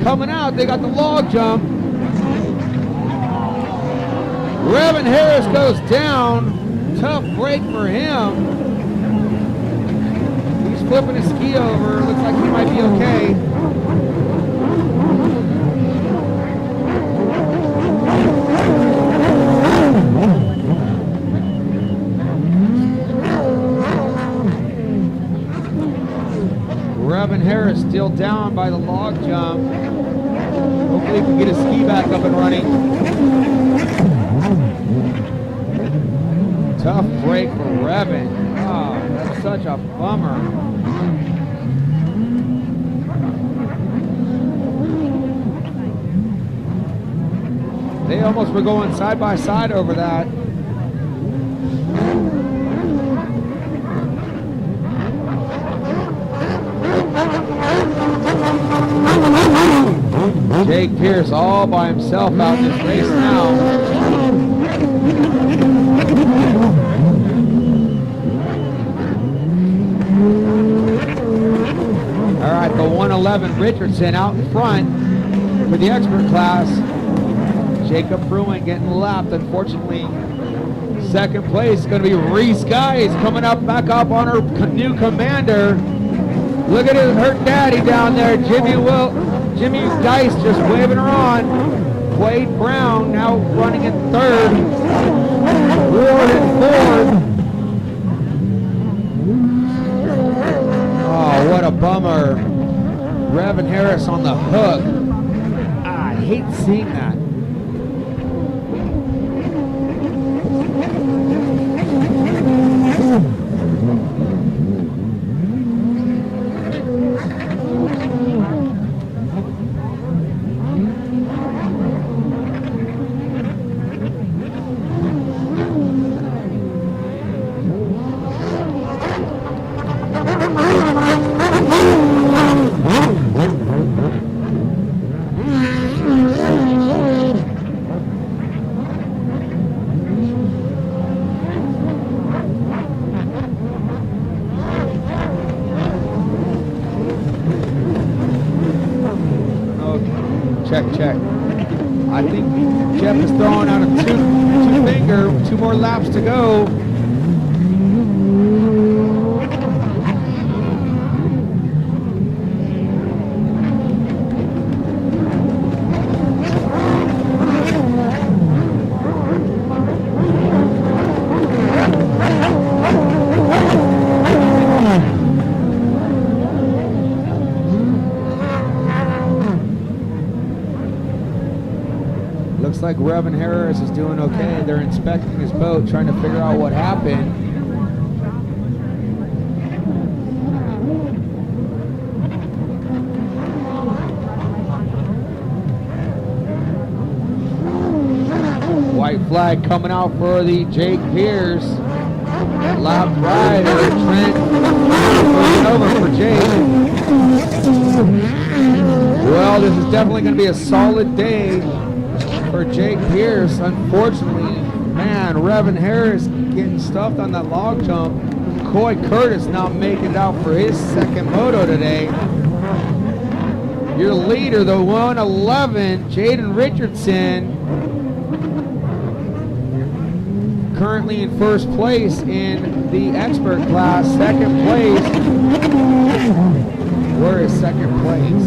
Coming out, they got the log jump. Revan Harris goes down. Tough break for him. He's flipping his ski over. Looks like he might be okay. Revan Harris still down by the log jump. Hopefully he can get his ski back up and running. Tough break for Revan. Oh, that's such a bummer. They almost were going side by side over that. Jake Pierce all by himself out in this race now. All right, the 111 Richardson out in front for the expert class. Jacob Bruin getting lapped, unfortunately. Second place is going to be Reese Guys coming up back up on her new commander. Look at her daddy down there, Jimmy Dice just waving her on. Wade Brown now running in third. Ward in fourth. Oh, what a bummer. Revan Harris on the hook. I hate seeing that. Check. I think Jeff is throwing out a two finger, 2 more laps to go. Looks like Revan Harris is doing okay. They're inspecting his boat, trying to figure out what happened. White flag coming out for the Jake Pierce. Lap rider, Trent moving over for Jake. Well, this is definitely going to be a solid day for Jake Pierce. Unfortunately, man, Revan Harris getting stuffed on that log jump. Coy Curtis not making it out for his second moto today. Your leader, the 111, Jaden Richardson, currently in first place in the expert class. Second place. Where is second place?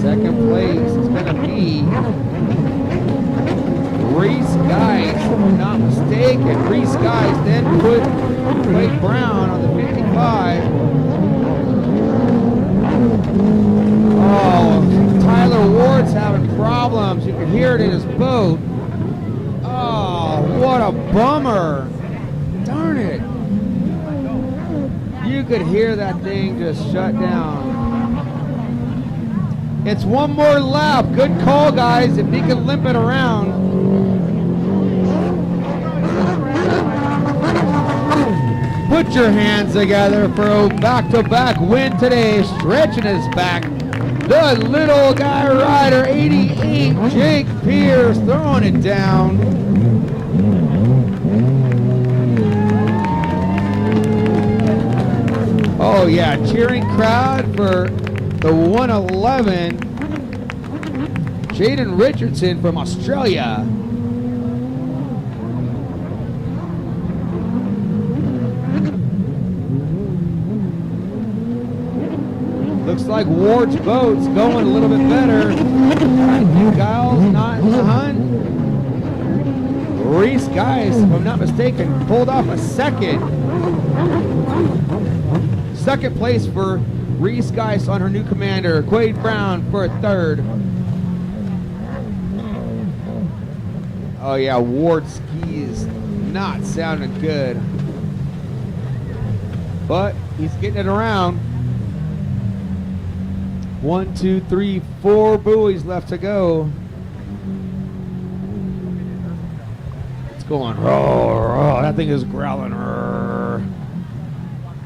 Second place is going to be Reese Guys, if I'm not mistaken. Reese Guys then put Wade Brown on the 55. Oh, Tyler Ward's having problems. You can hear it in his boat. Oh, what a bummer. Darn it. You could hear that thing just shut down. It's one more lap. Good call, guys, if he can limp it around. Put your hands together for a back-to-back win today. Stretching his back. The little guy rider, 88, Jake Pierce, throwing it down. Oh yeah, cheering crowd for the 111, Jaden Richardson from Australia. Looks like Ward's boat's going a little bit better. I think Giles not in the hunt. Reese Geis, if I'm not mistaken, pulled off a second. Second place for Reese Geis on her new commander. Quade Brown for a third. Oh yeah, Ward's skis not sounding good. But he's getting it around. 1, 2, 3, 4 buoys left to go. It's going roar, roar. That thing is growling. Roar,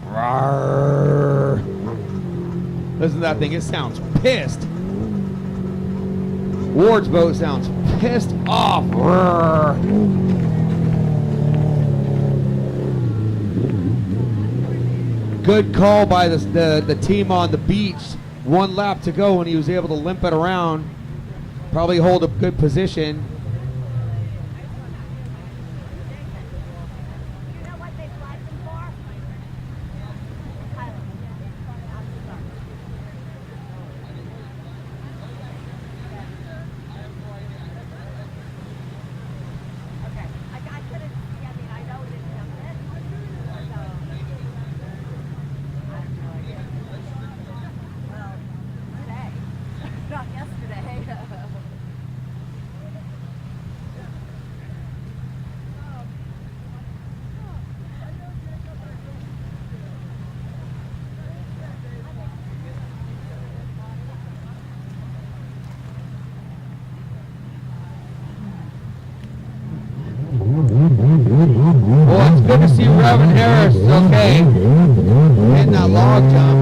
roar. Listen to that thing. It sounds pissed. Ward's boat sounds pissed off. Roar. Good call by the team on the beach. 1 lap to go, and he was able to limp it around. Probably hold a good position. Well, it's good to see Reverend Harris okay in that log jump.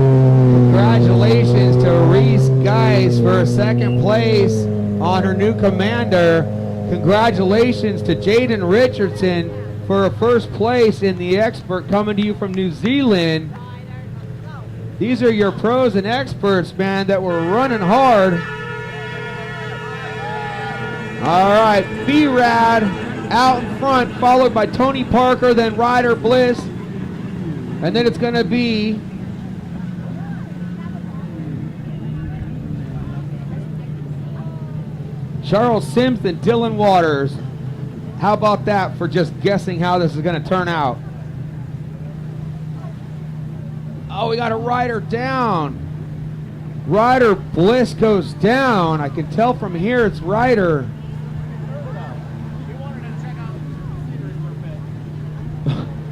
Congratulations to Reese Geis for second place on her new commander. Congratulations to Jaden Richardson for a first place in the expert coming to you from New Zealand. These are your pros and experts, man, that were running hard. All right, B-Rad out in front, followed by Tony Parker, then Ryder Bliss. And then it's going to be Charles Sims and Dylan Waters. How about that for just guessing how this is going to turn out? Oh, we got a rider down. Ryder Bliss goes down. I can tell from here it's Ryder.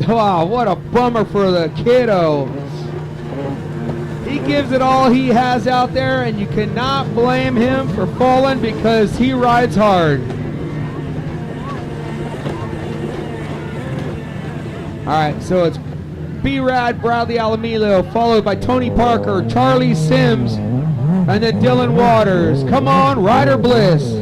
Wow, what a bummer for the kiddo. He gives it all he has out there, and you cannot blame him for falling because he rides hard. All right, so it's B-Rad, Bradley Alamilo, followed by Tony Parker, Charlie Sims, and then Dylan Waters. Come on, Ryder Bliss.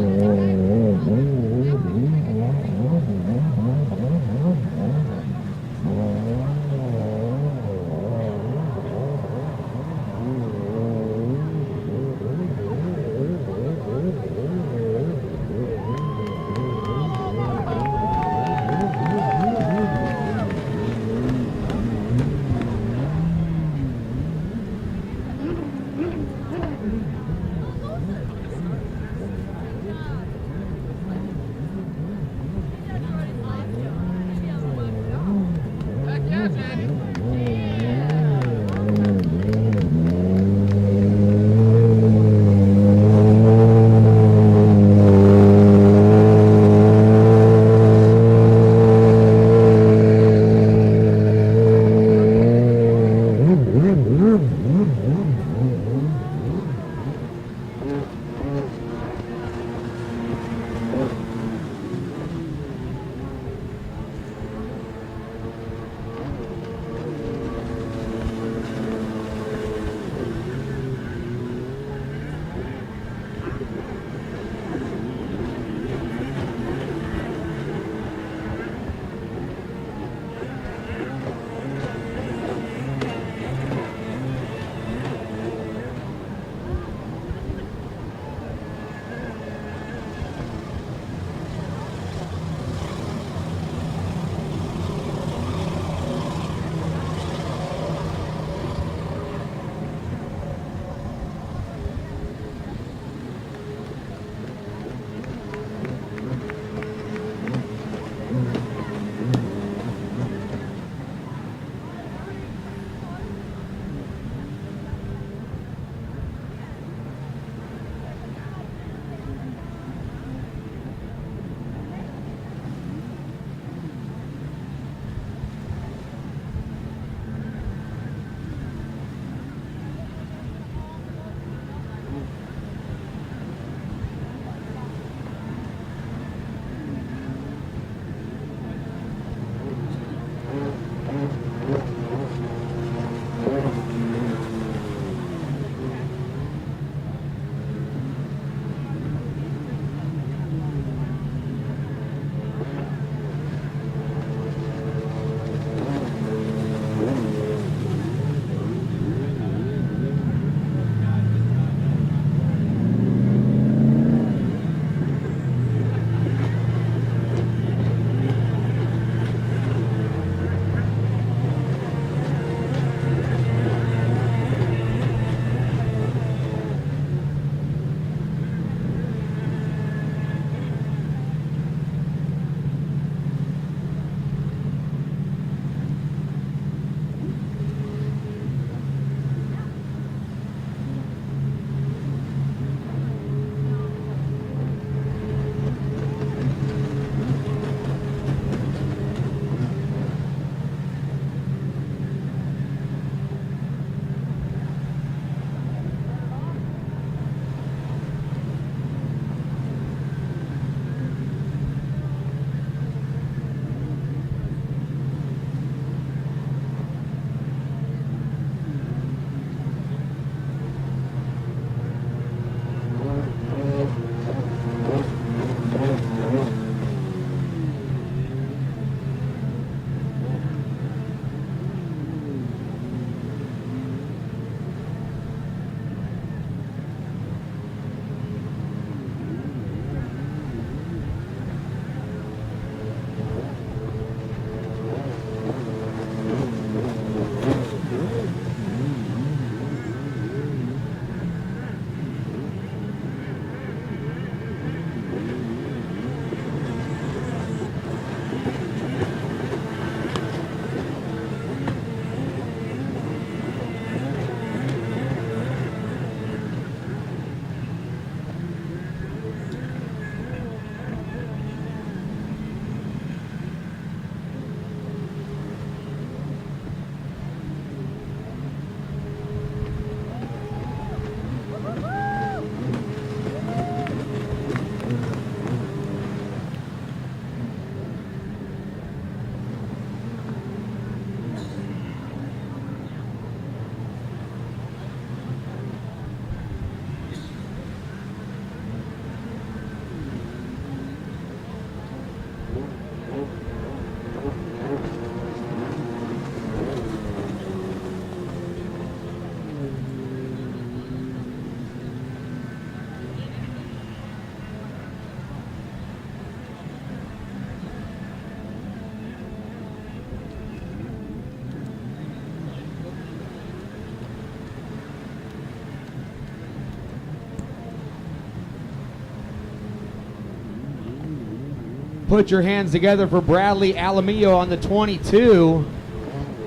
Put your hands together for Bradley Alamillo on the 22.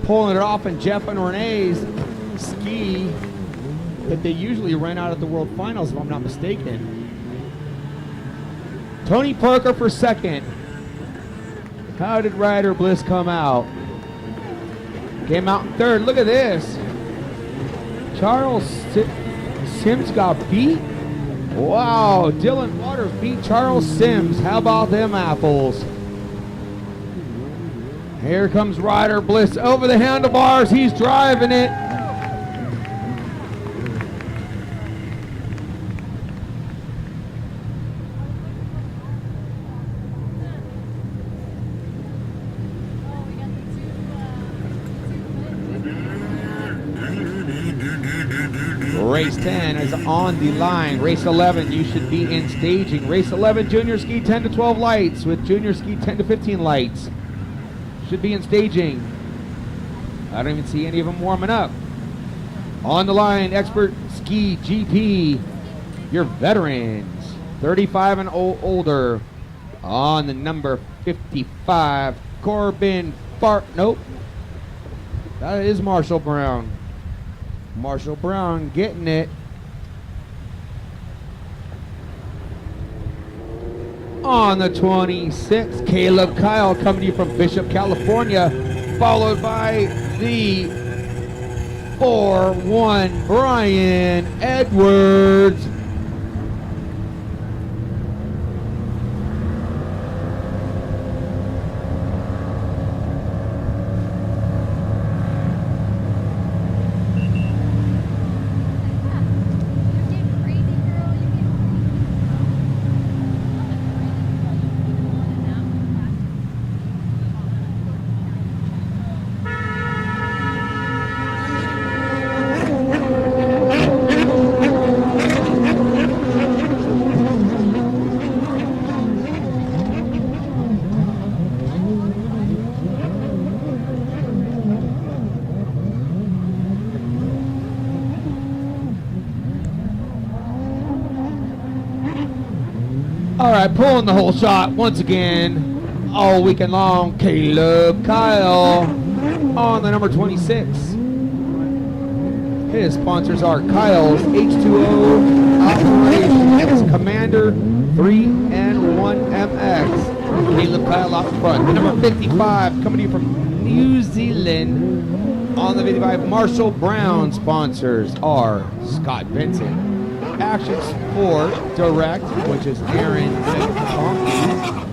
Pulling it off in Jeff and Renee's ski that they usually rent out at the World Finals, if I'm not mistaken. Tony Parker for second. How did Ryder Bliss come out? Came out in third. Look at this. Charles Sims got beat. Wow, Dylan Waters beat Charles Sims. How about them apples? Here comes Ryder Bliss over the handlebars. He's driving it. Race 10 is on the line. Race 11, you should be in staging. Race 11, junior ski 10 to 12 lights with junior ski 10 to 15 lights. Should be in staging. I don't even see any of them warming up. On the line, expert ski GP, your veterans, 35 and older. On the number 55, Corbin nope. That is Marshall Brown. Marshall Brown getting it. On the 26, Caleb Kyle coming to you from Bishop, California, followed by the 4-1 Brian Edwards. All right, pulling the whole shot once again, all weekend long, Caleb Kyle on the number 26. His sponsors are Kyle's H2O Operations, Commander 3N1MX. Caleb Kyle out front. The number 55 coming to you from New Zealand on the 55. Marshall Brown sponsors are Scott Benson, Action Sport Direct, which is Aaron Thompson.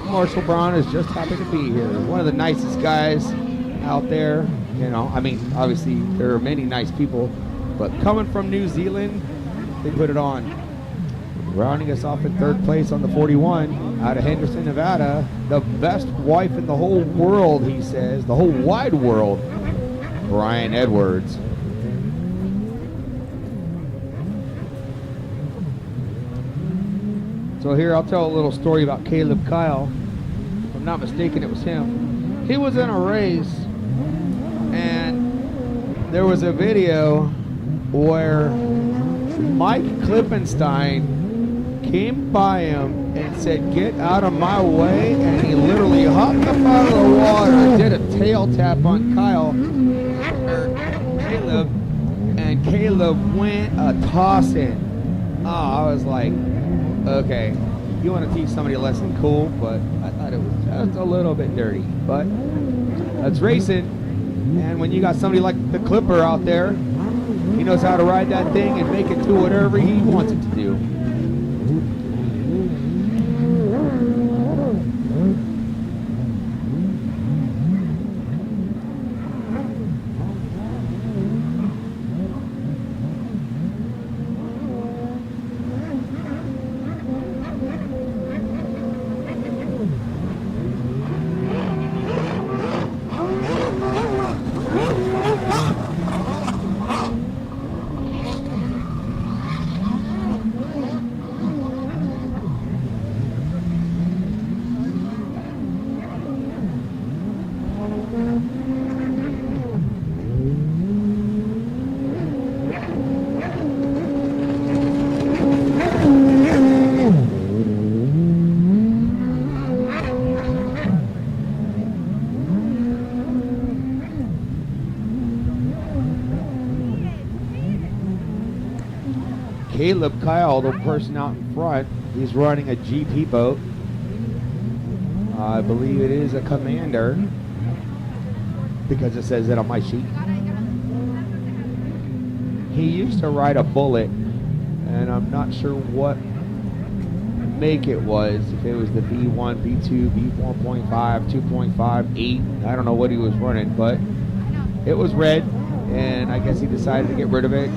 Marshall Brown is just happy to be here. One of the nicest guys out there. You know, I mean, obviously there are many nice people, but coming from New Zealand, they put it on. Rounding us off in third place on the 41 out of Henderson, Nevada. The best wife in the whole world, he says, the whole wide world, Brian Edwards. So here, I'll tell a little story about Caleb Kyle. If I'm not mistaken, it was him. He was in a race, and there was a video where Mike Klippenstein came by him and said, "Get out of my way," and he literally hopped up out of the water and did a tail tap on Caleb, and Caleb went a-tossing. Oh, I was like, okay, you want to teach somebody a lesson, cool, but I thought it was just a little bit dirty. But that's racing, and when you got somebody like the Clipper out there, he knows how to ride that thing and make it do whatever he wants it to do. Caleb Kyle, the person out in front. He's running a GP boat. I believe it is a Commander because it says it on my sheet. He used to ride a Bullet, and I'm not sure what make it was. If it was the V1, V2, V4.5, 2.5, 8. I don't know what he was running, but it was red, and I guess he decided to get rid of it.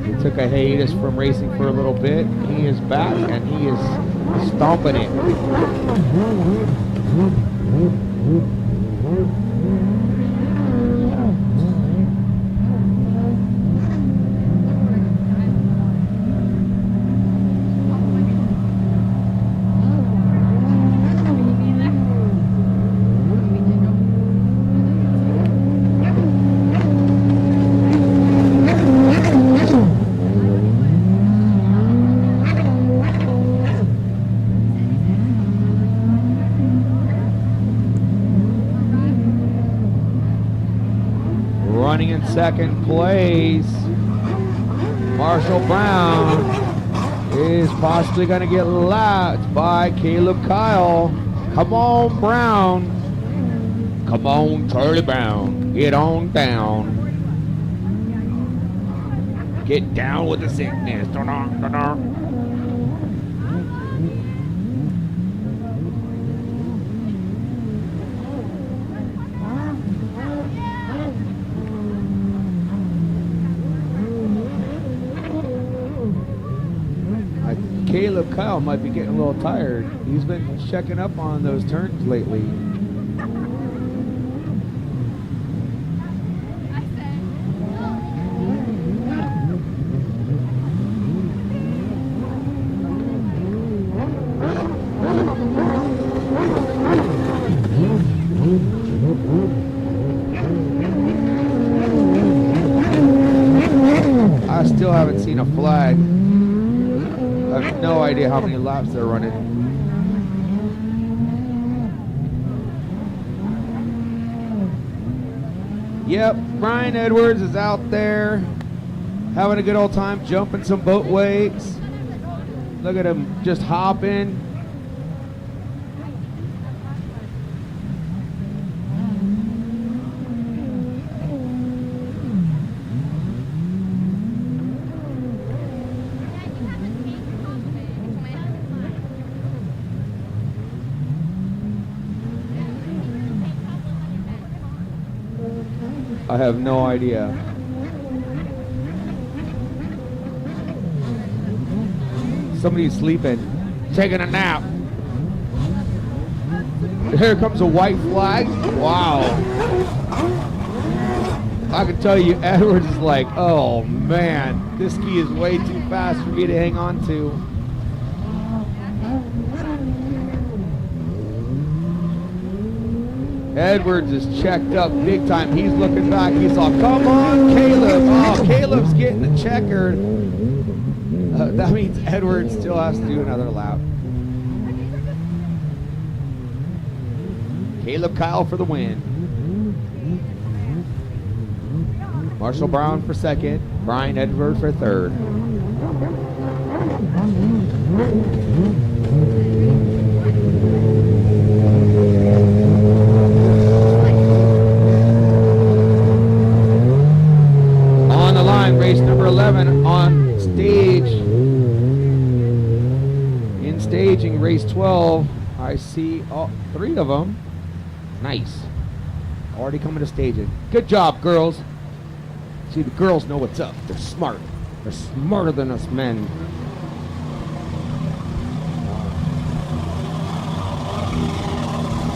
He took a hiatus from racing for a little bit. He is back, and he is stomping it. Running in second place, Marshall Brown is possibly going to get lapped by Caleb Kyle. Come on, Brown. Come on, Charlie Brown. Get on down. Get down with the sickness. Dun-dun, dun-dun. Caleb Kyle might be getting a little tired. He's been checking up on those turns lately. I still haven't seen a flag. I have no idea how many laps they're running. Yep, Brian Edwards is out there having a good old time, jumping some boat wakes. Look at him just hopping. I have no idea. Somebody's sleeping, taking a nap. Here comes a white flag. Wow. I can tell you, Edwards is like, oh man, this ski is way too fast for me to hang on to. Edwards is checked up big time. He's looking back. He's all, come on, Caleb. Oh, Caleb's getting the checkered. That means Edwards still has to do another lap. Caleb Kyle for the win. Marshall Brown for second. Brian Edwards for third. Race number 11 on stage. In staging, race 12. I see all three of them. Nice. Already coming to staging. Good job, girls. See, the girls know what's up. They're smart. They're smarter than us men.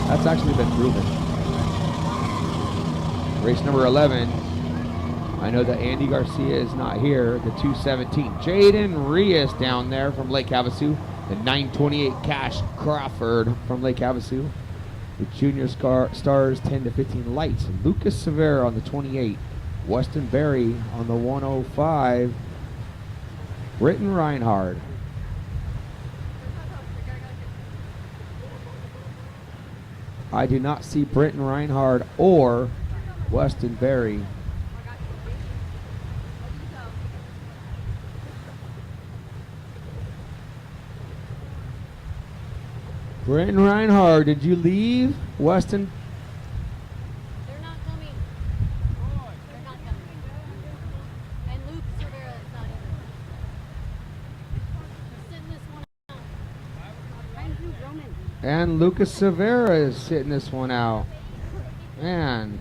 That's actually been proven. Race number 11. I know that Andy Garcia is not here. The 217. Jaden Rios down there from Lake Havasu. The 928 Cash Crawford from Lake Havasu. The junior stars 10 to 15 lights. Lucas Severa on the 28. Weston Berry on the 105. Britton Reinhard. I do not see Britton Reinhard or Weston Berry. Brenton Reinhardt, did you leave Weston? They're not coming. They're not coming. And Luke Cervera is not either. They're sitting this one out. And Lucas Cervera is sitting this one out. Man.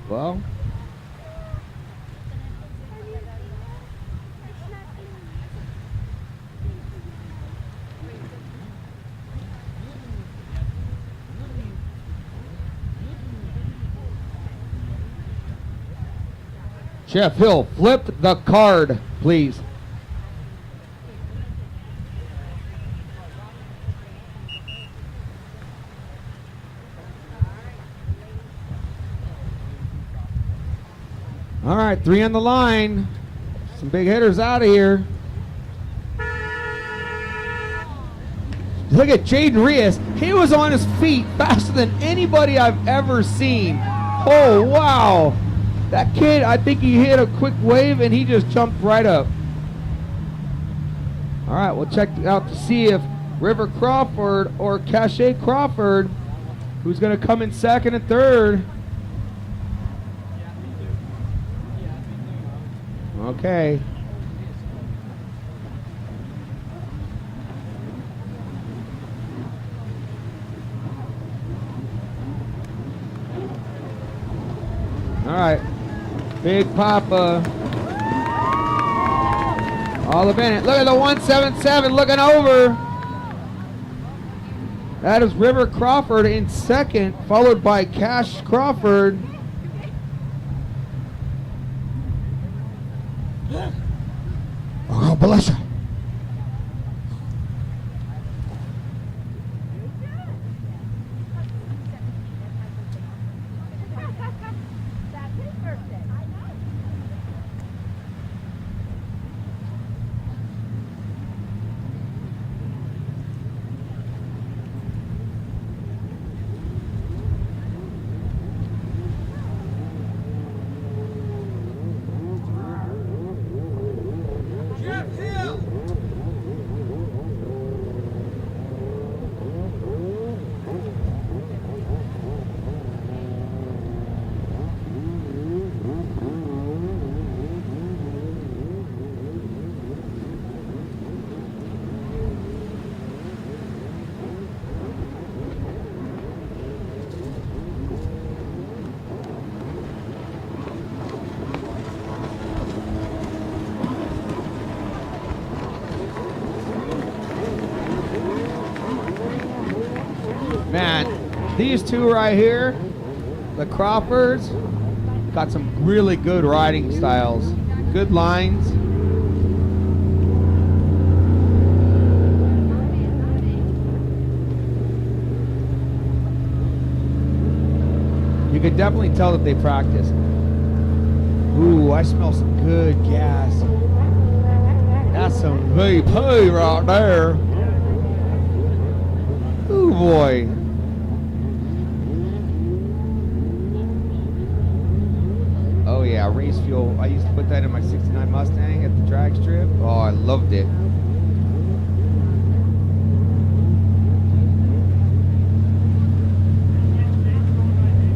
Well. Jeff Hill, flip the card, please. All right, 3 on the line. Some big hitters out of here. Look at Jaden Rios. He was on his feet faster than anybody I've ever seen. Oh, wow. That kid, I think he hit a quick wave and he just jumped right up. All right, we'll check out to see if River Crawford or Cache Crawford, who's going to come in second and third. Okay. All right. Big Papa. All of Bennett. Look at the 177 looking over. That is River Crawford in second, followed by Cash Crawford. Oh, bless you. Man, these two right here, the Crawfords, got some really good riding styles, good lines. You can definitely tell that they practice. Ooh, I smell some good gas. That's some VP right there. Ooh, boy. Oh yeah, race fuel. I used to put that in my 69 Mustang at the drag strip. Oh, I loved it.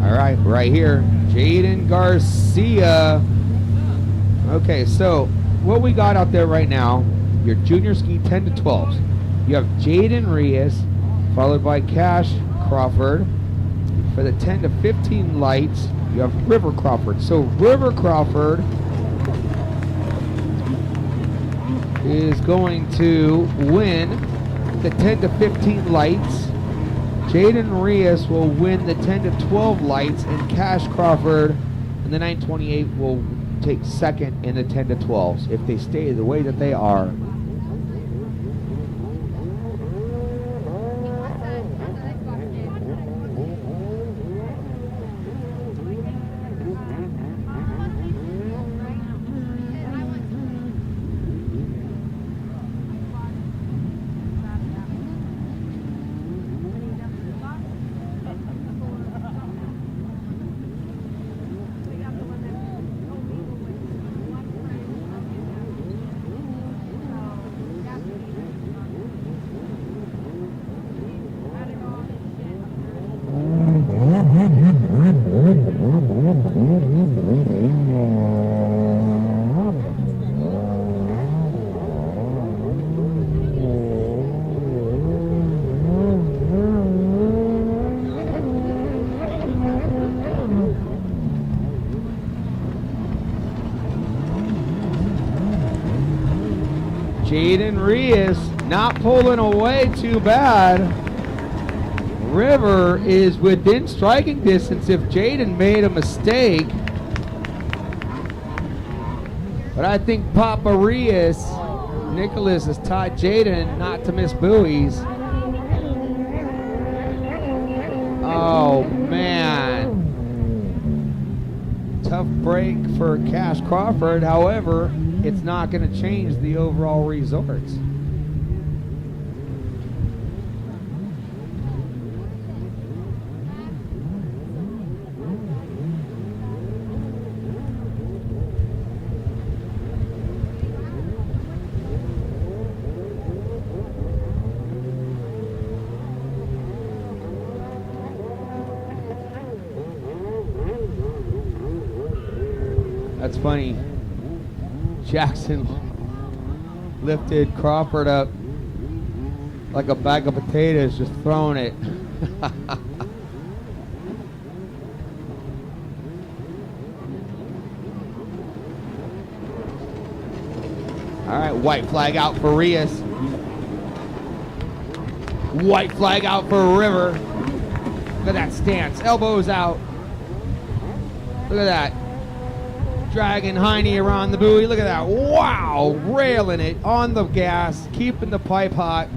All right, right here, Jaden Garcia. Okay, so what we got out there right now, your junior ski 10 to 12s. You have Jaden Rios, followed by Cash Crawford. For the 10 to 15 lights, you have River Crawford. So River Crawford is going to win the 10 to 15 lights. Jaden Rios will win the 10 to 12 lights, and Cash Crawford in the 928 will take second in the 10 to 12s if they stay the way that they are. Jaden Reyes not pulling away too bad. River is within striking distance if Jaden made a mistake. But I think Papa Reyes, Nicholas, has taught Jaden not to miss buoys. Oh, man. Tough break for Cash Crawford. However, it's not going to change the overall results. That's funny. Jackson lifted Crawford up like a bag of potatoes, just throwing it. All right, white flag out for Reyes. White flag out for River. Look at that stance, elbows out. Look at that. Dragging Heine around the buoy. Look at that. Wow. Railing it on the gas. Keeping the pipe hot.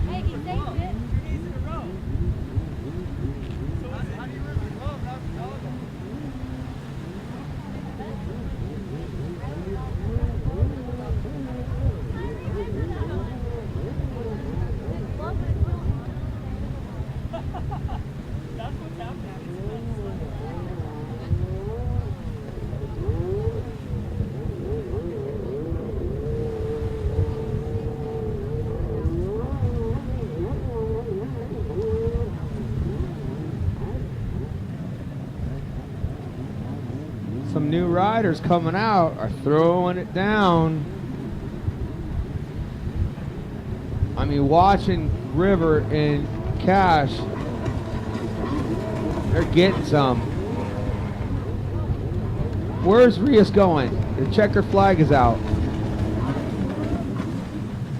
Hey, he saved it. Some new riders coming out are throwing it down. I mean, watching River and Cash, they're getting some. Where's Reyes going? The checker flag is out.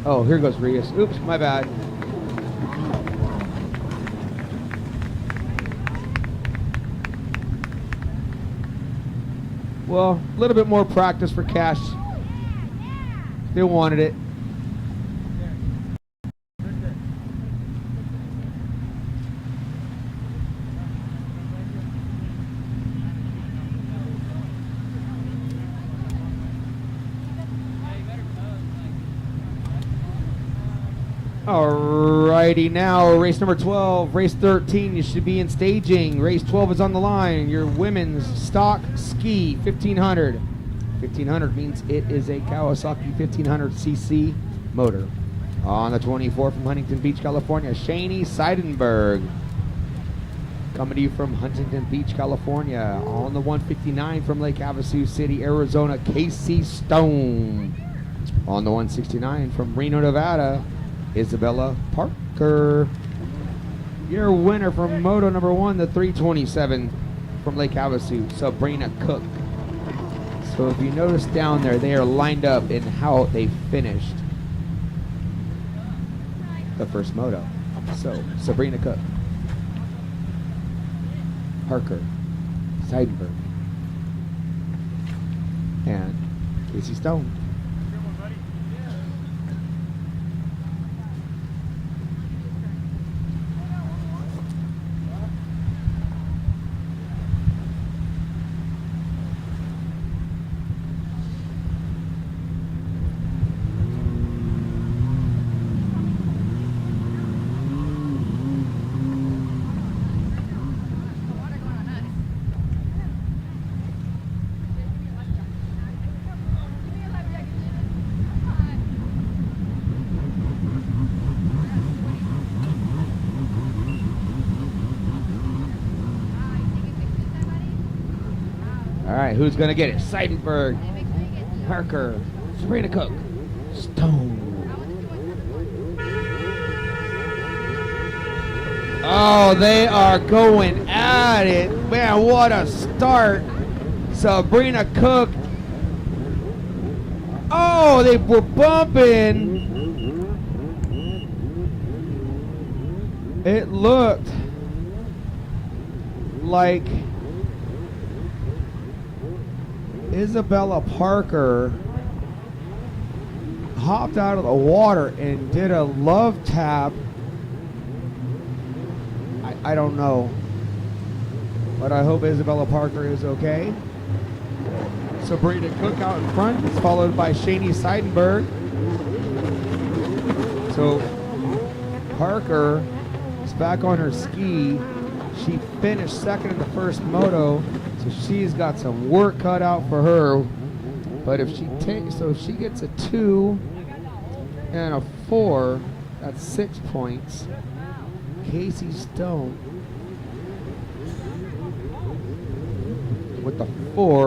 Oh, here goes Reyes. Oops, my bad. Well, a little bit more practice for Cash. They wanted it. Alrighty, now race number 12, race 13, you should be in staging. Race 12 is on the line. Your women's stock ski 1500. 1500 means it is a Kawasaki 1500cc motor. On the 24 from Huntington Beach, California, Shani Seidenberg. Coming to you from Huntington Beach, California. On the 159 from Lake Havasu City, Arizona, Casey Stone. On the 169 from Reno, Nevada, Isabella Parker. Your winner from Moto number 1, the 327 from Lake Havasu, Sabrina Cook. So if you notice down there, they are lined up in how they finished the first Moto. So Sabrina Cook, Parker, Seidenberg, and Casey Stone. All right, who's going to get it? Seidenberg, Parker, Sabrina Cook, Stone. Oh, they are going at it. Man, what a start. Sabrina Cook Oh, they were bumping. It looked like Isabella Parker hopped out of the water and did a love tap. I don't know, but I hope Isabella Parker is okay. Sabrina Cook out in front is followed by Shani Seidenberg. So Parker is back on her ski. She finished second in the first moto, so she's got some work cut out for her. But if she if she gets a 2 and a 4, that's 6 points. Casey Stone with the 4.